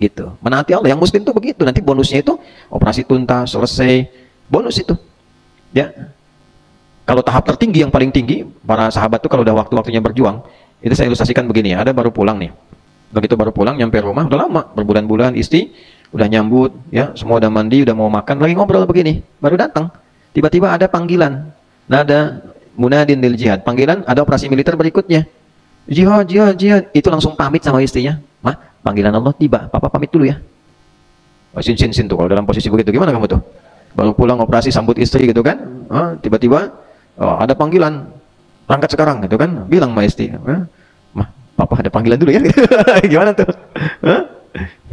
Gitu. Menaati Allah. Yang muslim itu begitu. Nanti bonusnya itu operasi tuntas, selesai. Bonus itu. Ya. Kalau tahap tertinggi, yang paling tinggi, para sahabat itu kalau udah waktu-waktunya berjuang, itu saya ilustrasikan begini ya. Ada baru pulang nih. Begitu baru pulang, nyampe rumah, udah lama, berbulan-bulan, istri udah nyambut, ya, semua udah mandi, udah mau makan, lagi ngobrol begini, baru datang. Tiba-tiba ada panggilan. Nada munadin lil jihad, panggilan ada operasi militer berikutnya, jihad. Itu langsung pamit sama istrinya. Mah, panggilan Allah tiba, papa pamit dulu ya. Oh, sin tuh kalau dalam posisi begitu gimana kamu tuh? Baru pulang operasi, sambut istri gitu kan, tiba-tiba ada panggilan, berangkat sekarang gitu kan, bilang sama istri, mah papa ada panggilan dulu ya. Gimana tuh?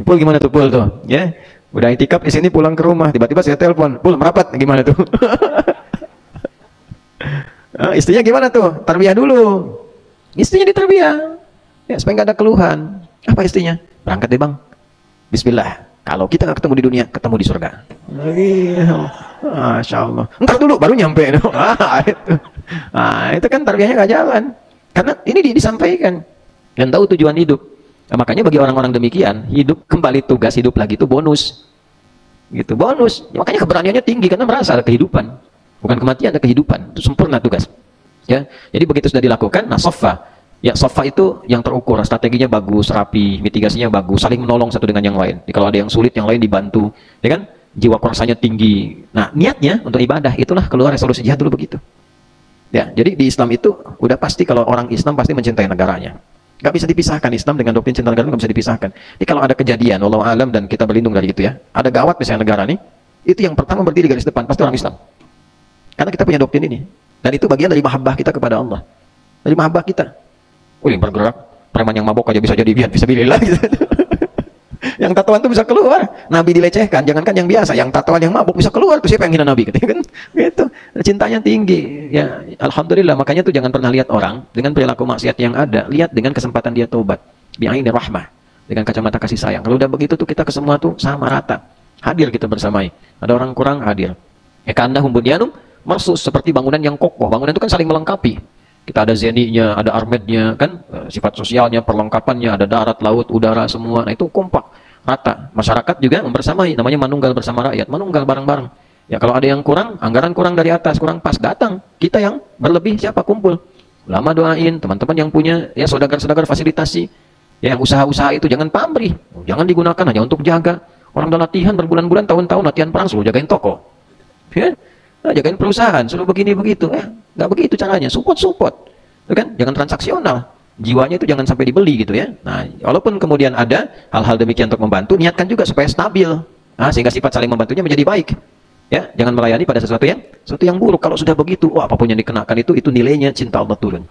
Pul gimana tuh Pul tuh? Ya, udah itikaf di sini, pulang ke rumah, tiba-tiba saya telepon, Pul merapat, gimana tuh? Istrinya gimana tuh? Tarbiyah dulu. Istrinya ditarbiyah. Ya, supaya nggak ada keluhan. Apa istrinya? Berangkat deh bang. Bismillah. Kalau kita nggak ketemu di dunia, ketemu di surga. Masya Allah. Ntar dulu baru nyampe. Itu kan tarbiyahnya nggak jalan. Karena ini disampaikan dan tahu tujuan hidup. Nah, makanya bagi orang-orang demikian, hidup kembali tugas hidup lagi itu bonus. Gitu, bonus. Makanya keberaniannya tinggi karena merasa ada kehidupan. Bukan kematian, ada kehidupan. Itu sempurna tugas. Ya. Jadi begitu sudah dilakukan, nah sofa. Ya, sofa itu yang terukur, strateginya bagus, rapi, mitigasinya bagus, saling menolong satu dengan yang lain. Jadi, kalau ada yang sulit, yang lain dibantu. Ya kan? Jiwa kursanya tinggi. Nah, niatnya untuk ibadah, itulah keluar resolusi jihad dulu begitu. Ya, jadi di Islam itu udah pasti kalau orang Islam pasti mencintai negaranya. Gak bisa dipisahkan, Islam dengan doktrin cinta negara itu gak bisa dipisahkan. Jadi kalau ada kejadian, wallahu alam, dan kita berlindung dari itu ya, ada gawat misalnya negara nih, itu yang pertama berdiri garis depan, pasti orang Islam. Karena kita punya doktrin ini. Dan itu bagian dari mahabbah kita kepada Allah. Dari mahabbah kita. Wih, bergerak, preman yang mabok aja bisa jadi biat, bisa bilillah gitu. Yang tatoan tuh bisa keluar. Nabi dilecehkan, jangankan yang biasa, yang tatoan yang mabuk bisa keluar tuh, siapa yang hina Nabi gitu kan? Gitu. Cintanya tinggi. Ya, alhamdulillah, makanya tuh jangan pernah lihat orang dengan perilaku maksiat yang ada, lihat dengan kesempatan dia taubat. Bi'aini rahmah, dengan kacamata kasih sayang. Kalau udah begitu tuh kita ke semua tuh sama rata. Hadir kita bersamai. Ada orang kurang, hadir. Ka'annahum bunyanun marsus, seperti bangunan yang kokoh. Bangunan itu kan saling melengkapi. Kita ada zeninya, ada armednya, kan, sifat sosialnya, perlengkapannya, ada darat, laut, udara, semua. Nah, itu kompak, rata. Masyarakat juga membersamai, namanya manunggal bersama rakyat, manunggal bareng-bareng. Ya, kalau ada yang kurang, anggaran kurang dari atas, kurang pas, datang. Kita yang berlebih, siapa? Kumpul. Ulama doain, teman-teman yang punya, ya saudagar-saudagar fasilitasi. Ya, yang usaha-usaha itu jangan pamrih, jangan digunakan hanya untuk jaga. Orang udah latihan berbulan-bulan, tahun-tahun latihan perang, suruh jagain toko. Ya? Nah, jagain perusahaan, suruh begini begitu, nggak begitu caranya, support, kan? Jangan transaksional, jiwanya itu jangan sampai dibeli gitu ya. Nah, walaupun kemudian ada hal-hal demikian untuk membantu, niatkan juga supaya stabil, sehingga sifat saling membantunya menjadi baik. Ya, jangan melayani pada sesuatu yang buruk. Kalau sudah begitu, apapun yang dikenakan itu nilainya cinta Allah turun.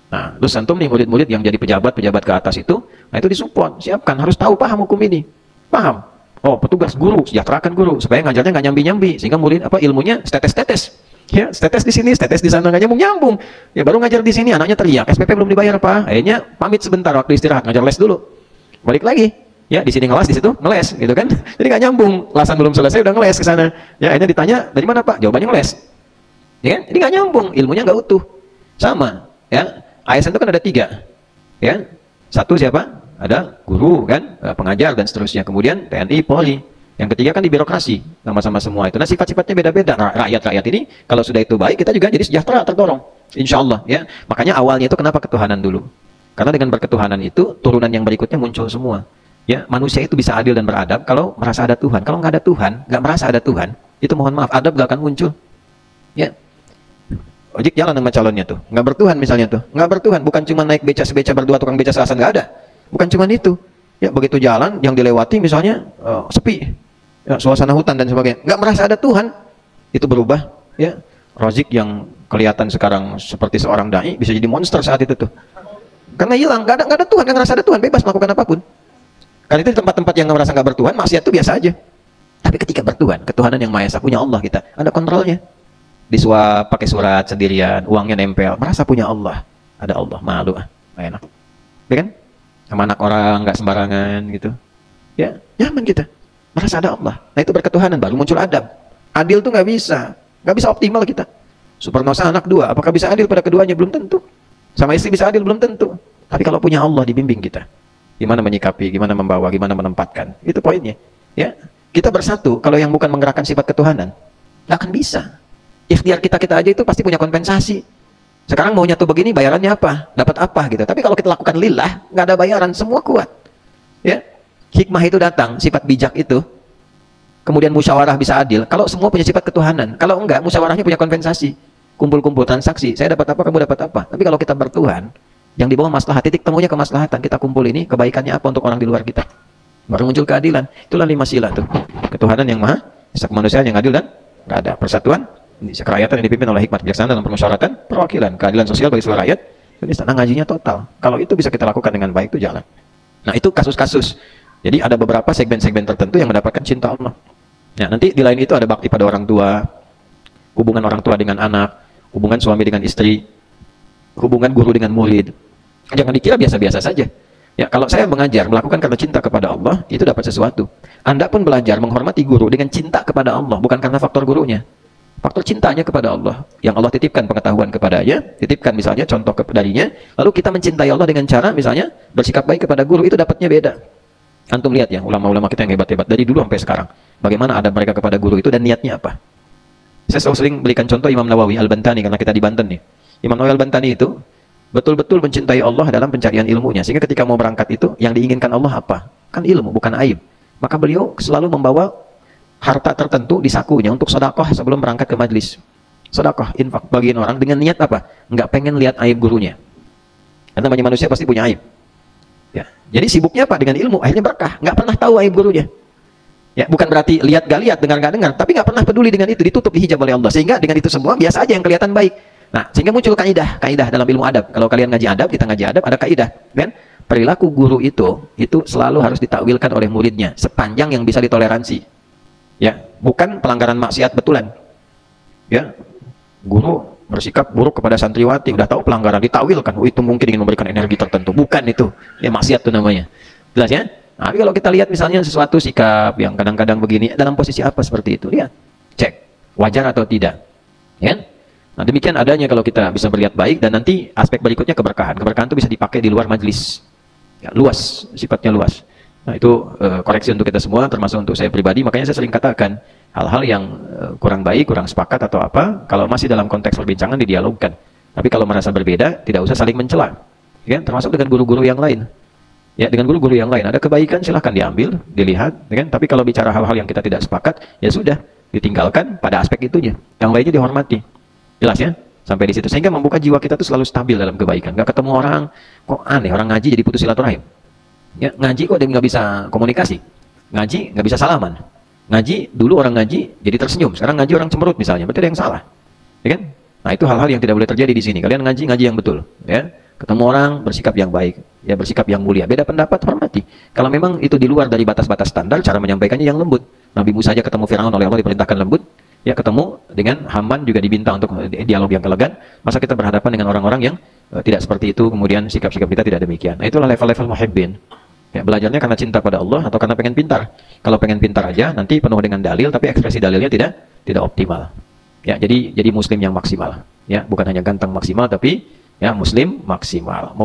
Nah, terus antum nih murid-murid yang jadi pejabat ke atas itu, nah itu disupport, siapkan, harus tahu paham hukum ini, paham. Oh, petugas guru, sejahterakan guru supaya ngajarnya nggak nyambi-nyambi, sehingga murid ilmunya setetes-tetes. Ya, setetes di sini, setetes di sana, nggak nyambung. Ya, baru ngajar di sini anaknya teriak, SPP belum dibayar, Pak. Akhirnya pamit sebentar waktu istirahat, ngajar les dulu. Balik lagi. Ya, di sini ngelas, di situ ngeles, gitu kan? Jadi nggak nyambung. Lasan belum selesai udah ngeles ke sana. Ya, akhirnya ditanya, "Dari mana, Pak?" Jawabannya ngeles. Ya kan? Jadi nggak nyambung, ilmunya nggak utuh. Sama, ya. ASN itu kan ada 3. Ya. Satu siapa? Ada guru kan, pengajar dan seterusnya. Kemudian TNI, Polri. Yang ketiga kan di birokrasi, sama-sama semua itu. Nah, sifat-sifatnya beda-beda. Nah, rakyat-rakyat ini kalau sudah itu baik, kita juga jadi sejahtera, terdorong. Insya Allah ya. Makanya awalnya itu kenapa ketuhanan dulu? Karena dengan berketuhanan itu turunan yang berikutnya muncul semua. Ya, manusia itu bisa adil dan beradab kalau merasa ada Tuhan. Kalau nggak ada Tuhan, nggak merasa ada Tuhan, itu mohon maaf, adab nggak akan muncul. Ya. Ojek jalan sama calonnya tuh, nggak bertuhan misalnya tuh, nggak bertuhan, bukan cuma naik beca berdua, tukang beca selasan, nggak ada. Bukan cuma itu, ya begitu jalan yang dilewati misalnya sepi, ya, suasana hutan dan sebagainya, nggak merasa ada Tuhan, itu berubah. Ya, Rozik yang kelihatan sekarang seperti seorang dai bisa jadi monster saat itu tuh, karena hilang, nggak ada Tuhan, nggak merasa ada Tuhan, bebas melakukan apapun. Karena itu di tempat-tempat yang merasa nggak bertuhan, maksiat itu biasa aja. Tapi ketika bertuhan, ketuhanan yang Maha Esa, punya Allah kita, ada kontrolnya. Disuap pakai surat sendirian, uangnya nempel, merasa punya Allah, ada Allah, malu, enak, ya kan? Sama anak orang nggak sembarangan gitu, ya nyaman kita, merasa ada Allah. Nah, itu berketuhanan baru muncul adab. Adil tuh nggak bisa optimal kita. Supernosa anak 2, apakah bisa adil pada keduanya? Belum tentu. Sama istri bisa adil? Belum tentu. Tapi kalau punya Allah dibimbing kita, gimana menyikapi, gimana membawa, gimana menempatkan, itu poinnya. Ya, kita bersatu. Kalau yang bukan menggerakkan sifat ketuhanan, nggak akan bisa. Ikhtiar kita aja itu pasti punya kompensasi. Sekarang mau nyatu begini, bayarannya apa? Dapat apa gitu. Tapi kalau kita lakukan lillah, nggak ada bayaran, semua kuat. Ya, hikmah itu datang, sifat bijak itu. Kemudian musyawarah bisa adil. Kalau semua punya sifat ketuhanan, kalau enggak, musyawarahnya punya kompensasi. Kumpul-kumpul transaksi, saya dapat apa, kamu dapat apa. Tapi kalau kita bertuhan, yang di bawah maslahat, titik temunya kemaslahatan. Kita kumpul ini, kebaikannya apa untuk orang di luar kita. Baru muncul keadilan. Itulah 5 sila tuh. Ketuhanan yang maha, kemanusiaan yang adil dan nggak ada. Persatuan, kerakyatan yang dipimpin oleh hikmat bijaksana dalam permusyawaratan, perwakilan, keadilan sosial bagi seluruh rakyat. Ini sana ngajinya total. Kalau itu bisa kita lakukan dengan baik, itu jalan. Nah, itu kasus-kasus. Jadi ada beberapa segmen-segmen tertentu yang mendapatkan cinta Allah. Nah, nanti di lain itu ada bakti pada orang tua, hubungan orang tua dengan anak, hubungan suami dengan istri, hubungan guru dengan murid. Jangan dikira biasa-biasa saja. Ya, kalau saya mengajar, melakukan karena cinta kepada Allah, itu dapat sesuatu. Anda pun belajar menghormati guru dengan cinta kepada Allah, bukan karena faktor gurunya. Faktor cintanya kepada Allah, yang Allah titipkan pengetahuan kepadanya, titipkan misalnya contoh darinya, lalu kita mencintai Allah dengan cara misalnya bersikap baik kepada guru, itu dapatnya beda. Antum lihat ya, ulama-ulama kita yang hebat-hebat dari dulu sampai sekarang, bagaimana adab mereka kepada guru itu dan niatnya apa. Saya selalu sering berikan contoh Imam Nawawi Al-Bantani, karena kita di Banten nih. Imam Nawawi Al-Bantani itu betul-betul mencintai Allah dalam pencarian ilmunya, sehingga ketika mau berangkat itu yang diinginkan Allah apa? Kan ilmu, bukan aib. Maka beliau selalu membawa harta tertentu di sakunya untuk sedekah sebelum berangkat ke majlis. Sedekah, infak, bagian orang dengan niat apa? Nggak pengen lihat aib gurunya. Karena namanya manusia pasti punya aib. Ya. Jadi sibuknya apa? Dengan ilmu, akhirnya berkah. Nggak pernah tahu aib gurunya. Ya, bukan berarti lihat gak lihat, dengar gak dengar, tapi nggak pernah peduli dengan itu, ditutup, dihijab oleh Allah. Sehingga dengan itu semua biasa aja yang kelihatan baik. Nah, sehingga muncul kaidah dalam ilmu adab. Kalau kalian ngaji adab, kita ngaji adab, ada kaidah, kan? Perilaku guru itu selalu harus ditakwilkan oleh muridnya sepanjang yang bisa ditoleransi. Ya, bukan pelanggaran maksiat betulan. Ya, guru bersikap buruk kepada santriwati, udah tahu pelanggaran, ditakwilkan, oh itu mungkin ingin memberikan energi tertentu. Bukan itu, ya maksiat itu namanya. Jelas ya? Nah, tapi kalau kita lihat misalnya sesuatu sikap yang kadang-kadang begini, dalam posisi apa seperti itu, lihat, cek, wajar atau tidak. Ya? Nah, demikian adanya kalau kita bisa berlihat baik, dan nanti aspek berikutnya keberkahan. Keberkahan itu bisa dipakai di luar majlis. Ya, luas, sifatnya luas. Nah, itu koreksi untuk kita semua, termasuk untuk saya pribadi. Makanya saya sering katakan hal-hal yang kurang baik, kurang sepakat atau apa, kalau masih dalam konteks perbincangan didialogkan. Tapi kalau merasa berbeda, tidak usah saling mencela. Ya, termasuk dengan guru-guru yang lain. Ya, dengan guru-guru yang lain ada kebaikan, silahkan diambil, dilihat. Ya, tapi kalau bicara hal-hal yang kita tidak sepakat, ya sudah, ditinggalkan pada aspek itunya. Yang lainnya dihormati. Jelas ya? Sampai di situ. Sehingga membuka jiwa kita tuh selalu stabil dalam kebaikan. Gak ketemu orang, kok aneh, orang ngaji jadi putus silaturahim. Ya, ngaji kok dia nggak bisa komunikasi, ngaji nggak bisa salaman, ngaji dulu orang ngaji jadi tersenyum, sekarang ngaji orang cemberut misalnya, berarti ada yang salah, ya kan? Nah, itu hal-hal yang tidak boleh terjadi di sini. Kalian ngaji yang betul, ya. Ketemu orang bersikap yang baik, ya bersikap yang mulia. Beda pendapat hormati. Kalau memang itu di luar dari batas-batas standar, cara menyampaikannya yang lembut. Nabi Musa aja ketemu Firaun oleh Allah diperintahkan lembut, ya ketemu dengan Haman juga diminta untuk dialog yang elegan. Masa kita berhadapan dengan orang-orang yang tidak seperti itu, kemudian sikap-sikap kita tidak demikian. Nah, itulah level-level muhibbin. Ya, belajarnya karena cinta pada Allah atau karena pengen pintar. Kalau pengen pintar aja nanti penuh dengan dalil, tapi ekspresi dalilnya tidak optimal. Ya, jadi muslim yang maksimal. Ya, bukan hanya ganteng maksimal, tapi ya muslim maksimal.